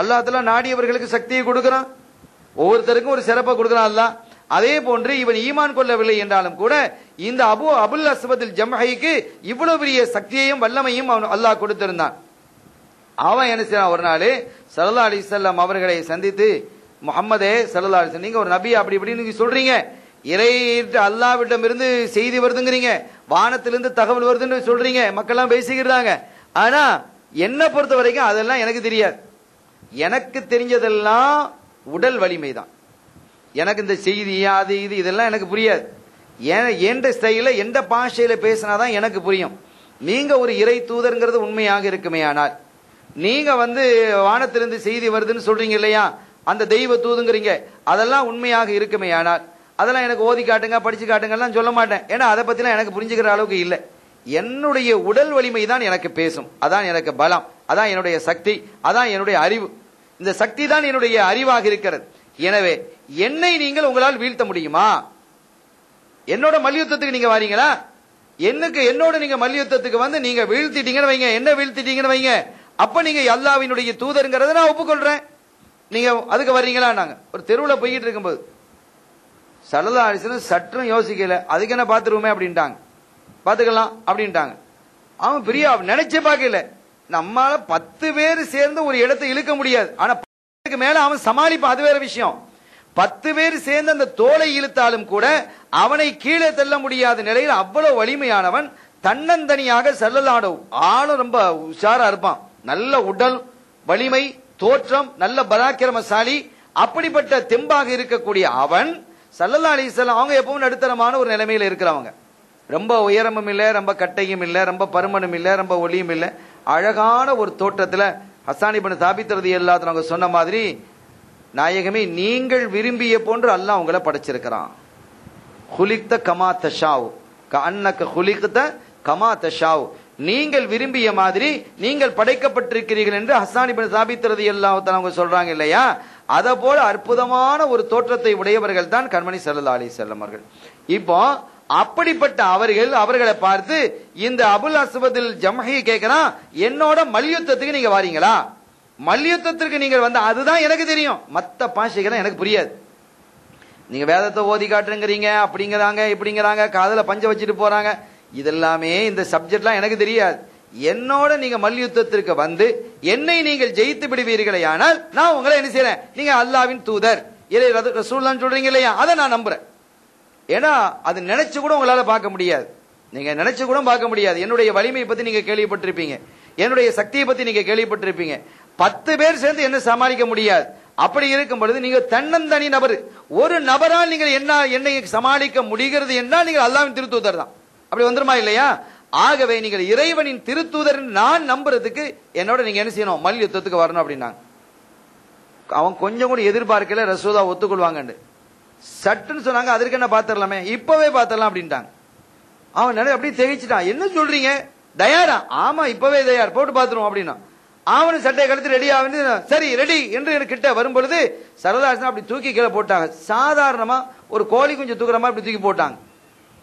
அல்லாஹ் தஆலா நாடியவர்களுக்கு சக்தியை கொடுக்கிறான், ஒவ்வொருத்தருக்கும் ஒரு சிறப்பை கொடுக்கிறான். அல்லாஹ் அதே போன்று இவன் ஈமான் கொள்ளவில்லை என்றாலும் கூட இந்த அபுல் அஸ்வதில் ஜம்ஹைக்கு இவ்வளவு பெரிய சக்தியையும் வல்லமையும் அல்லாஹ் கொடுத்திருந்தான். அவன் என்ன செய்யறான், ஒரு நாள் ஸல்லல்லாஹு அலைஹி வஸல்லம் அவர்களை சந்தித்து, முஹம்மதே ஸல்லல்லாஹு அலைஹி வஸல்லம், நீங்க ஒரு நபி அப்படி இப்படின்னு நீங்க சொல்றீங்க, இறையிட்டு அல்லாஹ்விடம் இருந்து செய்தி வருதுங்கிறீங்க, வானத்திலிருந்து தகவல் வருதுன்னு சொல்றீங்க, மக்கள்லாம் பேசிக்கிறாங்க. ஆனா என்ன பொறுத்த வரைக்கும் அதெல்லாம் எனக்கு தெரியாது. எனக்கு தெரிஞ்சதெல்லாம் உடல் வலிமை தான். எனக்கு இந்த செய்தி அது இது இதெல்லாம் எனக்கு புரியாது. எந்த ஸ்டைல எந்த பாஷையில பேசினாதான் எனக்கு புரியும். நீங்க ஒரு இறை தூதர்ங்கிறது உண்மையாக இருக்குமே, ஆனால் நீங்க வானத்திலிருந்து செய்தி வருதுன்னு சொல்றீங்க இல்லையா, அந்த தெய்வ தூதுங்கிறீங்க, அதெல்லாம் உண்மையாக இருக்குமே, ஆனால் அதெல்லாம் எனக்கு ஓதி காட்டுங்க படிச்சு காட்டுங்கலாம் சொல்ல மாட்டேன். ஏன்னா அதை பத்திலாம் எனக்கு புரிஞ்சுக்கிற அளவுக்கு இல்லை. என்னுடைய உடல் வலிமை தான் எனக்கு பேசும். அதான் எனக்கு பலம், அதான் என்னுடைய சக்தி, அதான் என்னுடைய அறிவு. இந்த சக்தி தான் என்னுடைய அறிவாக இருக்கிறது. எனவே என்னை நீங்கள் உங்களால் வீழ்த்த முடியுமா? என்னோட மல்யுத்தத்துக்கு நீங்க வாரீங்களா? என்னோட நீங்க மல்யுத்தத்துக்கு நீங்க வீழ்த்திட்டீங்கன்னு வைங்க, என்ன வீழ்த்திட்டீங்கன்னு வைங்க, அப்ப நீங்க அல்லாஹ்வினுடைய தூதர்ங்கிறத நான் ஒப்புக்கொள்றேன். நீங்க அதுக்கு வர்றீங்களா? நாங்க ஒரு தெருவில் போய்கிட்டு இருக்கும்போது ஸல்லல்லாஹு அலைஹி வஸல்லம் சற்றும் யோசிக்கல, அதுக்கு என்ன பாத்துருவோமே அப்படின்ட்டாங்க, பாத்துக்கலாம் அப்படின்ட்டாங்க. அவன் பெரிய நினைச்சே பார்க்கல, நம்மால 10 பேர் சேர்ந்து ஒரு இடத்தை இழுக்க முடியாது, ஆனா 10 மேல அவன் சமாளிப்பான், அது வேற விஷயம். 10 பேர் சேர்ந்து அந்த தோலை இழுத்தாலும் கூட அவனை கீழே தள்ள முடியாத நிலையில் அவ்வளவு வலிமையானவன் தன்னந்தனியாக ஸல்லல்லாஹு ஆளும் ரொம்ப உஷாரா இருப்பான். நல்ல உடல் வலிமை, தோற்றம், நல்ல பராக்கிரமசாலி, அப்படிப்பட்ட தெம்பாக இருக்கக்கூடிய அவன் ஸல்லல்லாஹு அலைஹி வஸல்லம் அவங்க எப்பவும் நடுத்தரமான ஒரு நிலைமையில இருக்கிறவங்க. ரொம்ப உயரமும் இல்லை, ரொம்ப கட்டையும் இல்லை, ரொம்ப பருமனும் இல்லை, ரொம்ப ஒளியும் இல்லை, அழகான ஒரு தோற்றத்துல ஹஸ்ஸான் இப்னு சாபித் ரலியல்லாஹு அன்ஹு அவங்க சொன்ன மாதிரி, நாயகமே நீங்கள் விரும்பிய போன்று அல்லாஹ் உங்களை படைச்சிருக்கிறான். குலிக்த கமா தஷாவ் கஅன்னக குலிக்த கமா தஷாவ், நீங்கள் விரும்பிய மாதிரி நீங்கள் படைக்கப்பட்டிருக்கிறீர்கள் என்று ஹஸ்ஸான் இப்னு சாபித் ரலியல்லாஹு அன்ஹு அவங்க சொல்றாங்க இல்லையா? அத போல அற்புதமான ஒரு தோற்றத்தை உடையவர்கள் தான் கண்மணி ஸல்லல்லாஹு அலைஹி வஸல்லம் அவர்கள். இப்போ அப்படிப்பட்ட அவர்களை பார்த்து இந்த அபுல் அஸ்வதில் ஜம்ஹி கேட்கிறான், என்னோட மல்யுத்தத்துக்கு நீங்க வாரீங்களா? மல்யுத்தத்திற்கு நீங்கள் அதுதான் எனக்கு தெரியும், மத்த பாஷைகள் எனக்கு புரியாது. நீங்க வேதத்தை ஓதி காட்டுங்கிறீங்க, அப்படிங்கிறாங்க இப்படிங்கிறாங்க, காதுல பஞ்ச வச்சுட்டு போறாங்க, இதெல்லாமே இந்த சப்ஜெக்ட்லாம் எனக்கு தெரியாது. என்னோட நீங்க மல்யுத்தத்திற்கு என்னை நீங்கள் ஜெயித்து விடுவீர்களே, ஆனால் நான் உங்களை என்ன செய்யறேன், நீங்க அல்லாஹ்வின் தூதர் இறை ரசூலுல்லாஹ் சொல்றீங்க இல்லையா, அதை நான் நம்புறேன். ஏன்னா அது நினைச்சு கூட உங்களால பார்க்க முடியாது, நீங்க நினைச்சு கூட பார்க்க முடியாது. என்னுடைய வலிமையை பத்தி நீங்க கேள்விப்பட்டிருப்பீங்க, என்னுடைய சக்தியை பத்தி நீங்க கேள்விப்பட்டிருப்பீங்க. 10 பேர் சேர்ந்து என்ன சமாளிக்க முடியாது. அப்படி இருக்கும் பொழுது நீங்க தன்னந்தனி நபர், ஒரு நபரால் நீங்கள் என்னை சமாளிக்க முடிகிறது என்றால் நீங்கள் அல்லாஹ்வின் திருத்தூதர் தான். அப்படி வந்துருமா இல்லையா? ஆகவே நீங்கள் இறைவனின் திருத்தூதர் நான் நம்புறதுக்கு என்னோட நீங்க என்ன செய்யணும், மல்யுத்தத்துக்கு வரணும் அப்படின்னாங்க. அவன் கொஞ்சம் கூட எதிர்பார்க்கல ரசூலா ஒத்துக்கொள்வாங்க. சட்டுன்னு சொன்னாங்க, அதற்கு என்ன பாத்திரலாமே, இப்பவே பாத்திரலாம் அப்படின்ட்டாங்க. அவன் அப்படியே திகைச்சிட்டான், என்ன சொல்றீங்க, தயாரா? ஆமா இப்பவே தயார், போட்டு பாத்துருவோம் அப்படின்னா. அவனு சட்டையை கழுத்து ரெடி ஆகுது, சரி ரெடி என்று கிட்ட வரும் பொழுது சரதாசன் அப்படி தூக்கி கீழே போட்டாங்க. சாதாரணமா ஒரு கோழி குஞ்சு தூக்குற மாதிரி அப்படி தூக்கி போட்டாங்க.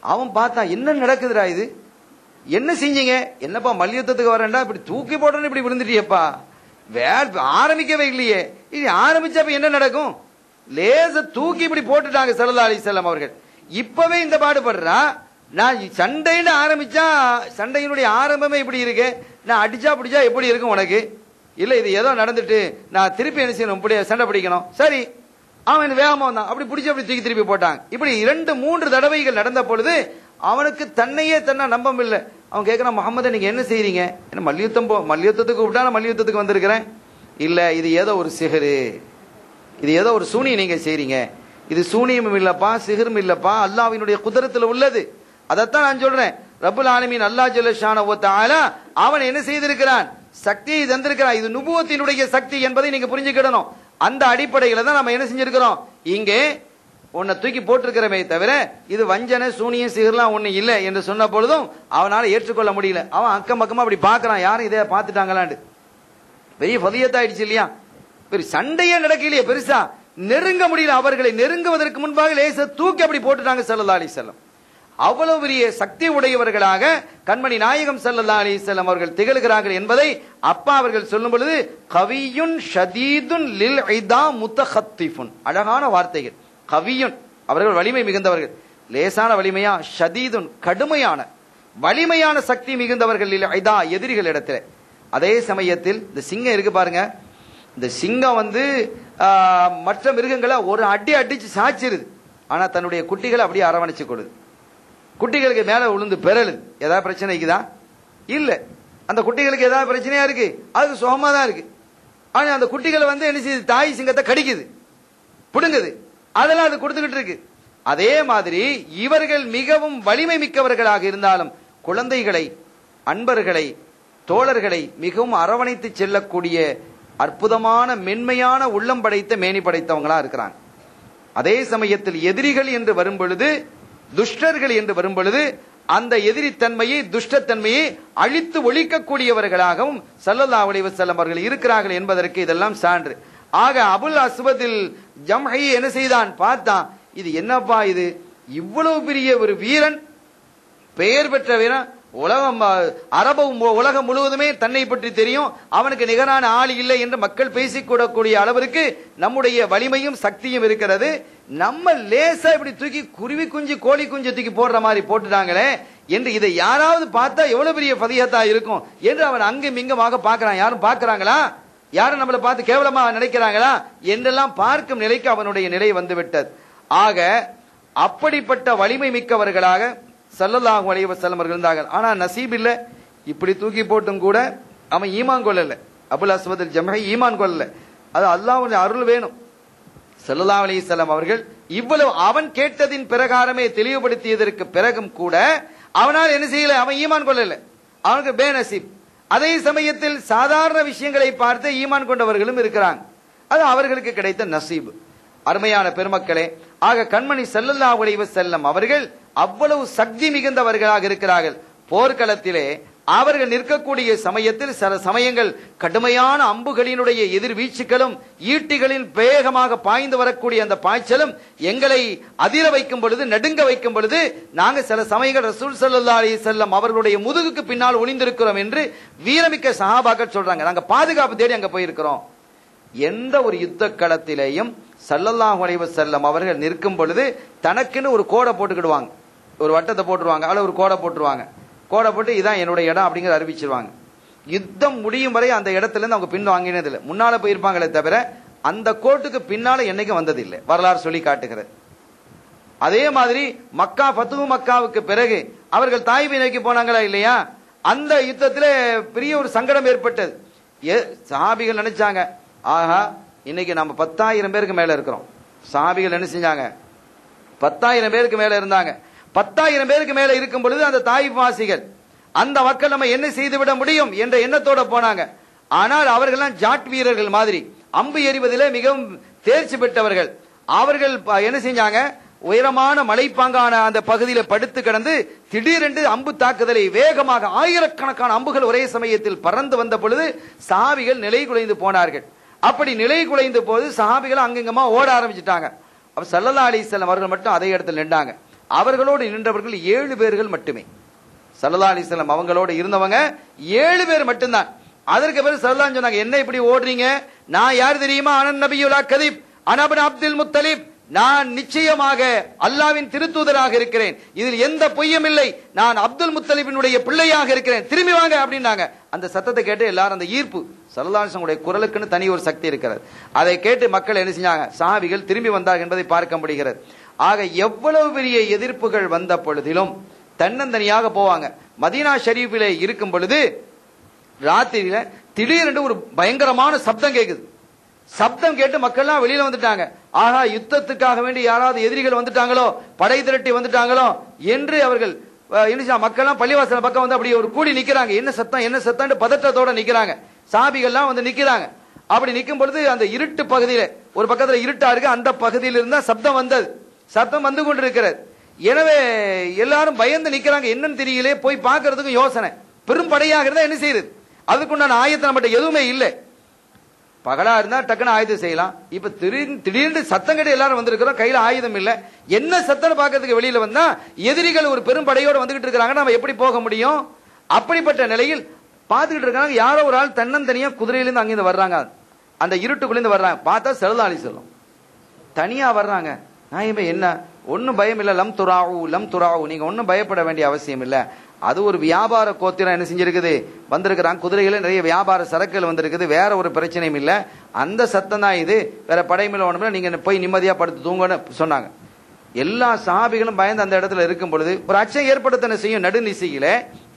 அவன் பார்த்தா என்ன நடக்குதுடா இது, என்ன செஞ்சீங்க, என்னப்பா மல்யுத்தத்துக்கு வரேன்டா, இப்படி தூக்கி போட்டோன்னு இப்படி விழுந்துட்டியப்பா, ஆரம்பிக்கவே இல்லையே, இது ஆரம்பிச்சப்ப என்ன நடக்கும், லேச தூக்கி இப்படி போட்டுட்டாங்க ஸல்லல்லாஹு அலைஹி வஸல்லம் அவர்கள். இப்பவே இந்த பாடுபடுறா, நான் சண்டைன்னு ஆரம்பிச்சா சண்டையினுடைய ஆரம்பமே இப்படி இருக்கு, நான் அடிச்சா பிடிச்சா எப்படி இருக்கும் உனக்கு, இல்ல இது ஏதோ நடந்துட்டு நான் திருப்பி என்ன செய்யணும், இப்படி சண்டை பிடிக்கணும், சரி அவன் வேகமா வந்தான், அப்படி பிடிச்சி அப்படி தூக்கி திருப்பி போட்டாங்க. இப்படி 2-3 தடவைகள் நடந்த பொழுது அவனுக்கு தன்னையே நம்ப இல்லை. அவன் கேட்கிறான், முகமது நீங்க என்ன செய்றீங்க, என்ன மல்யுத்தத்துக்கு கூப்பிட்டா நான் மல்யுத்தத்துக்கு வந்திருக்கிறேன், இல்ல இது ஏதோ ஒரு சிஹரு, இது ஏதோ ஒரு சூனியம் நீங்க செய்றீங்க, இது சூனியமும் இல்லப்பா சிஹரும் இல்லப்பா, அல்லாஹ்வினுடைய குதரத்துல உள்ளது. அதைத்தான் நான் சொல்றேன், ரப்புல் ஆலமீன் அல்லாஹ் ஜல்ல ஷானஹு வ தஆலா அவன் என்ன செய்திருக்கிறான், சக்தியை தந்திருக்கிறான். இது நுபுவத்தினுடைய சக்தி என்பதை நீங்க புரிஞ்சுக்கிடணும். அந்த அடிப்படையில தான் நம்ம என்ன செஞ்சிருக்கிறோம், இங்கே உன்னை தூக்கி போட்டிருக்கிறமே தவிர இது வஞ்சனை சூனியம் சிஹர்லாம் ஒண்ணு இல்லை என்று சொன்ன பொழுதும் அவனால ஏற்றுக்கொள்ள முடியல. அவன் அக்கம் பக்கமா அப்படி பாக்குறான், யாரும் இதை பார்த்துட்டாங்களான்னு. பெரிய ஃபதியத்தாயிடுச்சு இல்லையா, பெரிய சண்டையே நடக்கலையே, பெருசா நெருங்க முடியல. அவர்களை நெருங்குவதற்கு முன்பாக லேச தூக்கி அப்படி போட்டுட்டாங்க ஸல்லல்லாஹு அலைஹி வஸல்லம். அவ்வளவு பெரிய சக்தி உடையவர்களாக கண்மணி நாயகம் ஸல்லல்லாஹு அலைஹி வஸல்லம் அவர்கள் திகழ்கிறார்கள் என்பதை அப்பா அவர்கள் சொல்லும் பொழுது கவியுன் ஷதீதுன் லில் இதா முத்தஹத்திஃபுன், அழகான வார்த்தைகள். கவியுன் அவர்கள் வலிமை மிகுந்தவர்கள். லேசான வலிமையா? ஷதீதுன், கடுமையான வலிமையான சக்தி மிகுந்தவர்கள் இல்லை இதா எதிரிகள் இடத்துல. அதே சமயத்தில் இந்த சிங்கம் இருக்கு பாருங்க, இந்த சிங்கம் மற்ற மிருகங்களை ஒரு அடி அடிச்சு சாச்சிருது. ஆனா தன்னுடைய குட்டிகளை அப்படியே அரவணைச்சு கொடுது. குட்டிகளுக்கு மேல விழுந்து பெறலுது. ஏதாவது பிரச்சனை இருக்குதா? இல்ல. அந்த குட்டிகளுக்கு ஏதாவது பிரச்சனையா இருக்கு? அதுக்கு சுகமா தான் இருக்கு. ஆனா அந்த குட்டிகளை என்ன செய்யுது? தாய் சிங்கத்தை கடிக்குது, புடுங்குது. அதெல்லாம் அது கொடுத்துக்கிட்டு இருக்கு. அதே மாதிரி இவர்கள் மிகவும் வலிமை மிக்கவர்களாக இருந்தாலும் குழந்தைகளை, அன்பர்களை, தோழர்களை மிகவும் அரவணைத்து செல்லக்கூடிய அற்புதமான மென்மையான உள்ளம் படைத்த மேனி படைத்தவங்களா இருக்கிறாங்க. அதே சமயத்தில் எதிரிகள் என்று வரும் பொழுது, துஷ்டர்கள் என்று வரும் பொழுது அந்த எதிரித்தன்மையை, துஷ்டத்தன்மையை அழித்து ஒழிக்கக்கூடியவர்களாகவும் ஸல்லல்லாஹு அலைஹி வஸல்லம் அவர்கள் இருக்கிறார்கள் என்பதற்கு இதெல்லாம் சான்று. ஆக அபுல் அஸ்வதில் ஜம்ஹி என்ன செய்தான்? பார்த்தான், இது என்னப்பா இது, இவ்வளவு பெரிய ஒரு வீரன், பெயர் பெற்ற வீரன், உலகம் முழுவதுமே தன்னை பற்றி தெரியும், அவனுக்கு நிகரான ஆள் இல்லை என்று மக்கள் பேசிக்கூடக்கூடிய அளவிற்கு நம்முடைய வலிமையும் சக்தியும் இருக்கிறது. நம்ம லேசா இப்படி தூக்கி குருவி குஞ்சு கோழி குஞ்சு தூக்கி போடுற மாதிரி போட்டுட்டாங்களே என்று இதை யாராவது பார்த்தா எவ்வளவு பெரிய ஃபதிஹத்தா இருக்கும் என்று அவன் அங்கும் இங்குமாக பார்க்கிறான். யாரும் பார்க்கிறாங்களா? யாரும் நம்மளை பார்த்து கேவலமா நினைக்கிறாங்களா என்றெல்லாம் பார்க்கும் நிலைக்கு அவனுடைய நிலை வந்துவிட்டது. ஆக அப்படிப்பட்ட வலிமை மிக்கவர்களாக ஸல்லல்லாஹு அலைஹி வஸல்லம் அவர்கள் இருந்தார்கள். ஆனா நசீப் இல்ல, இப்படி தூக்கி போட்டும் கூட அவன் ஈமான் கொள்ளல. அபுல் அஸ்வத் ஜம்ஹி ஈமான் கொள்ளல. அது அல்லாஹ்வுடைய அருள் வேணும். ஸல்லல்லாஹு அலைஹி வஸல்லம் அவர்கள் இவ்வளவு அவன் கேட்டதின் பிரகாரமே தெளிவுபடுத்தியதற்கு பிறகும் கூட அவனால் என்ன செய்யல? அவன் ஈமான் கொள்ளல. அவனுக்கு பேநசீப். அதே சமயத்தில் சாதாரண விஷயங்களை பார்த்து ஈமான் கொண்டவர்களும் இருக்கிறாங்க. அது அவர்களுக்கு கிடைத்த நசீப். அருமையான பெருமக்களே, ஆக கண்மணி ஸல்லல்லாஹு அலைஹி வஸல்லம் அவர்கள் அவ்வளவு சக்தி மிகுந்தவர்களாக இருக்கிறார்கள். போர்க்களத்திலே அவர்கள் நிற்கக்கூடிய சமயத்தில் சில சமயங்கள் கடுமையான அம்புகளினுடைய எதிர்வீச்சுகளும் ஈட்டிகளின் வேகமாக பாய்ந்து வரக்கூடிய அந்த பாய்ச்சலும் எங்களை அதிர வைக்கும் பொழுது, நடுங்க வைக்கும் பொழுது, நாங்க சில சமயங்கள் ரசூல் ஸல்லல்லாஹு அலைஹி வஸல்லம் அவர்களுடைய முதுகுக்கு பின்னால் ஒளிந்திருக்கிறோம் என்று வீரமிக்க சஹாபாக்கள் சொல்றாங்க. நாங்க பாதுகாப்பு தேடி அங்க போயிருக்கிறோம். எந்த ஒரு யுத்த களத்திலேயும் ஸல்லல்லாஹு அலைஹி வஸல்லம் அவர்கள் நிற்கும் பொழுது தனக்குன்னு ஒரு கோடை போட்டுக்கிடுவாங்க, ஒரு வட்டத்தை போட்டுருவாங்க, அல்ல ஒரு கோடை போட்டுருவாங்க. கோடை போட்டு இதான் என்னுடைய இடம் அப்படிங்கிற அறிவிச்சிருவாங்க. யுத்தம் முடியும் வரை அந்த இடத்துல இருந்து அவங்க பின் வாங்கினதில்லை. முன்னால போயிருப்பாங்களே தவிர அந்த கோட்டுக்கு பின்னால என்னைக்கும் வந்ததில்லை. வரலாறு சொல்லி காட்டுகிறது. அதே மாதிரி மக்கா, ஃபத்ஹு மக்காவுக்கு பிறகு அவர்கள் தாயிபை நோக்கி போனாங்களா இல்லையா? அந்த யுத்தத்துல பெரிய ஒரு சங்கடம் ஏற்பட்டது. சஹாபிகள் நினைச்சாங்க, ஆஹா இன்னைக்கு நம்ம 10,000 பேருக்கு மேல இருக்கிறோம். சஹாபிகள் என்ன செஞ்சாங்க? 10,000 பேருக்கு மேல இருந்தாங்க. 10,000 பேருக்கு மேல இருக்கும் பொழுது அந்த தாயிப் வாசிகள், அந்த மக்கள் நம்ம என்ன செய்து விட முடியும் என்ற எண்ணத்தோட போனாங்க. ஆனால் அவர்கள்லாம் ஜாட் வீரர்கள் மாதிரி அம்பு எறிவதிலே மிகவும் தேர்ச்சி பெற்றவர்கள். அவர்கள் என்ன செஞ்சாங்க? உயரமான மலைப்பாங்கான அந்த பகுதியில படுத்து கிடந்து திடீரென்று அம்பு தாக்குதலை வேகமாக ஆயிரக்கணக்கான அம்புகள் ஒரே சமயத்தில் பறந்து வந்த பொழுது சஹாபிகள் நிலை குலைந்து போனார்கள். அப்படி நிலை குலைந்த போது சஹாபிகள் அங்கங்கமா ஓட ஆரம்பிச்சுட்டாங்க. அப்ப ஸல்லல்லாஹு அலைஹி வஸல்லம் அவர்கள் மட்டும் அதே இடத்துல நின்றாங்க. அவர்களோடு நின்றவர்கள் 7 பேர்கள் மட்டுமே. ஸல்லல்லாஹு அலைஹி வஸல்லம் அவங்களோடு இருந்தவங்க 7 பேர் மட்டும்தான். அதற்கு பிறகு ஸல்லல்லாஹு சொன்னாங்க, என்ன இப்படி ஓடுறீங்க? நான் யார் தெரியுமா? அனன் நபியுல்லா கதீப் அனபன் அப்துல் முத்தலிப், நான் நிச்சயமாக அல்லாவின் திருத்தூதராக இருக்கிறேன், இதில் எந்த பொய்யும் இல்லை, நான் அப்துல் முத்தலிபினுடைய பிள்ளையாக இருக்கிறேன், திரும்பி வாங்க அப்படின்னாங்க. அந்த சத்தத்தை கேட்டு எல்லாரும், அந்த ஈர்ப்பு, ஸல்லல்லாஹு அலைஹி வஸல்லம் குரலுக்குன்னு தனி ஒரு சக்தி இருக்கிறது. அதை கேட்டு மக்கள் என்ன செஞ்சாங்க? சஹாபிகள் திரும்பி வந்தார்கள் என்பதை பார்க்க முடிகிறது. ஆக எவ்வளவு பெரிய எதிர்ப்புகள் வந்த பொழுதிலும் தன்னந்தனியாக போவாங்க. மதீனா ஷரீஃபிலே இருக்கும் பொழுது ராத்திரியில திடீரென்று ஒரு பயங்கரமான சப்தம் கேக்குது. சப்தம் கேட்டு மக்கள்லாம் வெளியில வந்துட்டாங்க. ஆகா, யுத்தத்துக்காக வேண்டி யாராவது எதிரிகள் வந்துட்டாங்களோ, படை திரட்டி வந்துட்டாங்களோ என்று அவர்கள் மக்கள்லாம் பள்ளிவாசல் பக்கம் வந்து அப்படி ஒரு கூடி நிக்கிறாங்க. என்ன சத்தம், என்ன சத்தம் பதற்றத்தோட நிக்கிறாங்க. சாபிகள்லாம் வந்து நிக்கிறாங்க. அப்படி நிக்கும் பொழுது அந்த இருட்டு பகுதியில, ஒரு பக்கத்துல இருட்டா இருக்கு, அந்த பகுதியில இருந்தா சப்தம் வந்தது. சப்தம் வந்து கொண்டிருக்கிறது. எனவே எல்லாரும் பயந்து நிக்கிறாங்க. என்னன்னு தெரியல, போய் பார்க்கறதுக்கு யோசனை. பெரும் படையாக இருந்தா என்ன செய்யுது? அதுக்குண்டான ஆயத்தை நம்மகிட்ட எதுவுமே இல்லை. பகலா இருந்தா டக்குன்னு ஆயுதம் செய்யலாம். இப்ப திடீர்னு சத்தம் கேட்டு எல்லாரும் வந்திருக்கிறோம், கையில ஆயுதம் இல்ல. என்ன சத்தம் பார்க்கறதுக்கு வெளியில வந்தா எதிரிகள் ஒரு பெரும் படையோட வந்துகிட்டு இருக்காங்க, நம்ம எப்படி போக முடியும்? அப்படிப்பட்ட நிலையில் பார்த்துக்கிட்டு இருக்காங்க. யாரோ ஒரு ஆள் தன்னந்தனியா குதிரையிலிருந்து அங்கிருந்து வர்றாங்க. அந்த இருட்டுக்குள்ள இருந்து வர்றாங்க. பார்த்தா ஸல்லல்லாஹு அலைஹி வஸல்லம் தனியா வர்றாங்க. நாயமே என்ன ஒன்னும் பயம் இல்ல, லம் துராவு, நீங்க ஒன்னும் பயப்பட வேண்டிய அவசியம் இல்ல. அது ஒரு வியாபார கோத்திரம் என்ன செஞ்சிருக்குது, வந்திருக்கிறாங்க. குதிரைகள் நிறைய வியாபார சரக்குகள் வந்திருக்குது, வேற ஒரு பிரச்சனையும் இல்ல. அந்த சத்தம் தான் இது, வேற படைமையில ஒண்ணுமில்ல, நீங்க போய் நிம்மதியா படுத்து தூங்கன்னு சொன்னாங்க. எல்லா சஹாபிகளும் பயந்து அந்த இடத்துல இருக்கும் பொழுது ஒரு அச்சம் ஏற்படுத்தன செய்யும். நடுநிசையில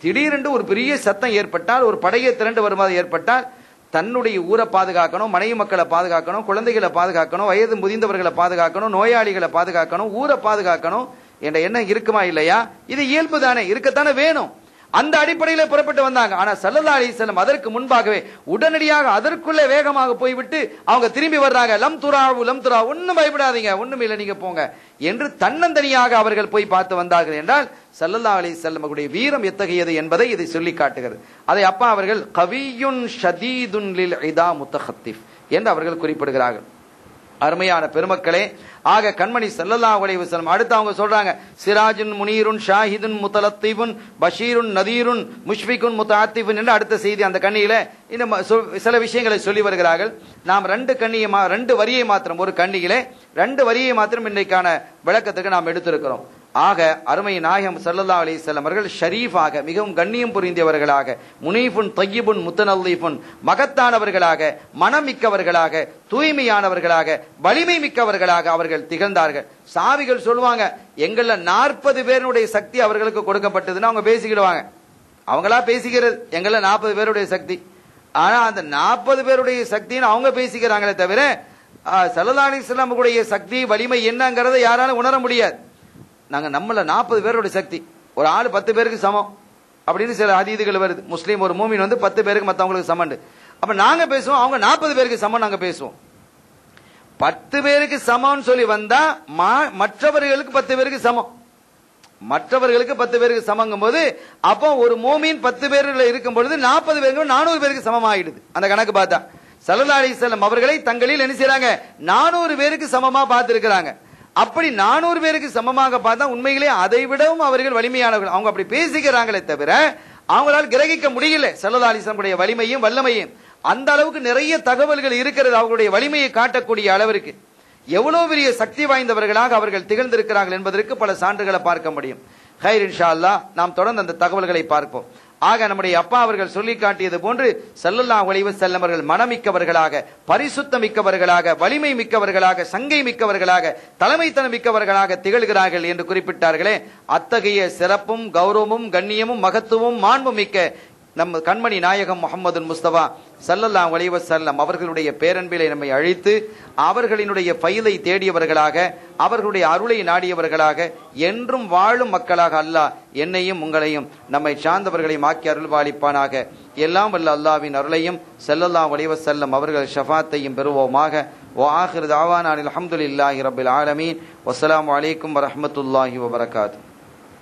திடீரென்று ஒரு பெரிய சத்தம் ஏற்பட்டால், ஒரு படையை திரண்டு வருமாறு ஏற்பட்டால், தன்னுடைய ஊரை பாதுகாக்கணும், மனைவி மக்களை பாதுகாக்கணும், குழந்தைகளை பாதுகாக்கணும், வயது முதிர்ந்தவர்களை பாதுகாக்கணும், நோயாளிகளை பாதுகாக்கணும், ஊரை பாதுகாக்கணும் என்ற எண்ணம் இருக்குமா இல்லையா? இது இயல்பு தானே, இருக்கத்தானே வேணும். அந்த அடிப்படையில் புறப்பட்டு வந்தாங்க. ஆனா ஸல்லல்லாஹு அலைஹி வஸல்லம் அதற்கு முன்பாகவே உடனடியாக அதற்குள்ளே வேகமாக போய்விட்டு அவங்க திரும்பி வர்றாங்க. லம் துராவு, ஒன்னும் பயப்படாதீங்க, ஒண்ணும் இல்லை, நீங்க போங்க என்று தன்னந்தனியாக அவர்கள் போய் பார்த்து வந்தார்கள் என்றால் ஸல்லல்லாஹு அலைஹி வஸல்லம் அவருடைய வீரம் எத்தகையது என்பதை இதை சொல்லி காட்டுகிறது. அதை அப்பா அவர்கள் கவியுன் ஷதீதுன் லில் இதா முத்தஹத்திஃப் என்று அவர்கள் குறிப்பிடுகிறார்கள். அருமையான பெருமக்களே, ஆக கண்மணி ஸல்லல்லாஹு அலைஹி வஸல்லம் அடுத்து அவங்க சொல்றாங்க, சிராஜுன் முனீருன் ஷாஹிதுன் முத்தலத்தீஃபுன் பஷீருன் நதீருன் முஷ்ஃபிகுன் முத்தஅத்திஃபுன் என்று அடுத்த செய்தி அந்த கண்ணியில இன்னும் சில விஷயங்களை சொல்லி வருகிறார்கள். நாம் ரெண்டு வரியை மாத்திரம், ஒரு கண்ணியிலே 2 வரியை மாத்திரம் இன்றைக்கான விளக்கத்துக்கு நாம் எடுத்திருக்கிறோம். ஆக அருமை நாயகம் ஸல்லல்லாஹு அலைஹி வஸல்லம் அவர்கள் ஷரீஃபாக, மிகவும் கண்ணியம் புரிந்தவர்களாக, முனீஃபுன் தய்யிபுன் முத்தனல்லீஃபுன், மகத்தானவர்களாக, மனமிக்கவர்களாக, தூய்மையானவர்களாக, வலிமை மிக்கவர்களாக அவர்கள் திகழ்ந்தார்கள். சாவிகள் சொல்லுவாங்க, எங்கள 40 பேருடைய சக்தி அவர்களுக்கு கொடுக்கப்பட்டதுன்னு அவங்க பேசிக்கிடுவாங்க. அவங்களா பேசிக்கிறது, எங்கள 40 பேருடைய சக்தி. ஆனா அந்த 40 பேருடைய சக்தின்னு அவங்க பேசிக்கிறாங்களே தவிர ஸல்லல்லாஹு அலைஹி வஸல்லம் உடைய சக்தி வலிமை என்னங்கறதை யாராலும் உணர முடியாது. நாங்க நம்மள 40 பேருடைய சக்தி, ஒரு ஆள் 10 பேருக்கு சமம் அப்படின்னு சில ஹதீதுகள் வருது. முஸ்லீம் ஒரு மூமின் 10 பேருக்கு மத்தவங்களுக்கு சமம். அப்ப நாங்க பேசுவோம், அவங்க 40 பேருக்கு சமம் நாங்க பேசுவோம். 10 பேருக்கு சமம்னு சொல்லி வந்தா மற்றவர்களுக்கு 10 பேருக்கு சமம், மற்றவர்களுக்கு 10 பேருக்கு சமங்கும் போது அப்போ ஒரு மூமின் 10 பேர்ல இருக்கும் பொழுது 40 பேருக்கு 400 பேருக்கு சமம் ஆயிடுது. அந்த கணக்கு பார்த்தா ஸல்லல்லாஹு அலைஹி வஸல்லம் அவர்களை தங்களில் என்ன செய்றாங்க, 400 பேருக்கு சமமா பார்த்திருக்கிறாங்க. அப்படி 400 பேருக்கு சமமாக பார்த்தா உண்மையிலே அதை விடவும் அவர்கள் வலிமையானவர்கள். அவங்க அப்படி பேசிக்கிறாங்களே தவிர அவங்களால் கிரகிக்க முடியல ஸல்லல்லாஹு அலைஹி வஸல்லம் வலிமையும் வல்லமையும். அந்த அளவுக்கு நிறைய தகவல்கள் இருக்கிறது அவர்களுடைய வலிமையை காட்டக்கூடிய அளவிற்கு. எவ்வளவு பெரிய சக்தி வாய்ந்தவர்களாக அவர்கள் திகழ்ந்திருக்கிறார்கள் என்பதற்கு பல சான்றுகளை பார்க்க முடியும். ஹைர், இன்ஷா அல்லாஹ் நாம் தொடர்ந்து அந்த தகவல்களை பார்ப்போம். ஆக நம்முடைய அப்பா அவர்கள் சொல்லி காட்டியது போன்று ஸல்லல்லாஹு அலைஹி வஸல்லம் அவர்கள் மனமிக்கவர்களாக, பரிசுத்த மிக்கவர்களாக, வலிமை மிக்கவர்களாக, சங்கை மிக்கவர்களாக, தலைமைத்தனம் மிக்கவர்களாக திகழ்கிறார்கள் என்று குறிப்பிட்டார்களே, அத்தகைய சிறப்பும் கௌரவமும் கண்ணியமும் மகத்துவமும் மாண்பும் மிக்க நம் கண்மணி நாயகம் முஹம்மது முஸ்தபா ஸல்லல்லாஹு அலைஹி வஸல்லம் அவர்களுடைய பேரன்பிலே நம்மை அழைத்து அவர்களினுடைய ஃபைலை தேடியவர்களாக, அவர்களுடைய அருளை நாடியவர்களாக என்றும் வாழும் மக்களாக அல்லாஹ் என்னையும் உங்களையும் நம்மை சார்ந்தவர்களையும் ஆக்கி அருள்வாளிப்பானாக. எல்லாம் வல்ல அல்லாஹ்வின் அருளையும் ஸல்லல்லாஹு அலைஹி வஸல்லம் அவர்கள் ஷஃபாத்தையும் பெறுவோமாக. வ ஆகிரு தஅவானா அல்ஹம்துலில்லாஹி ரப்பில் ஆலமீன். வஸ்ஸலாமு அலைக்கும் வரஹ்மத்துல்லாஹி வபரகாத்துஹு.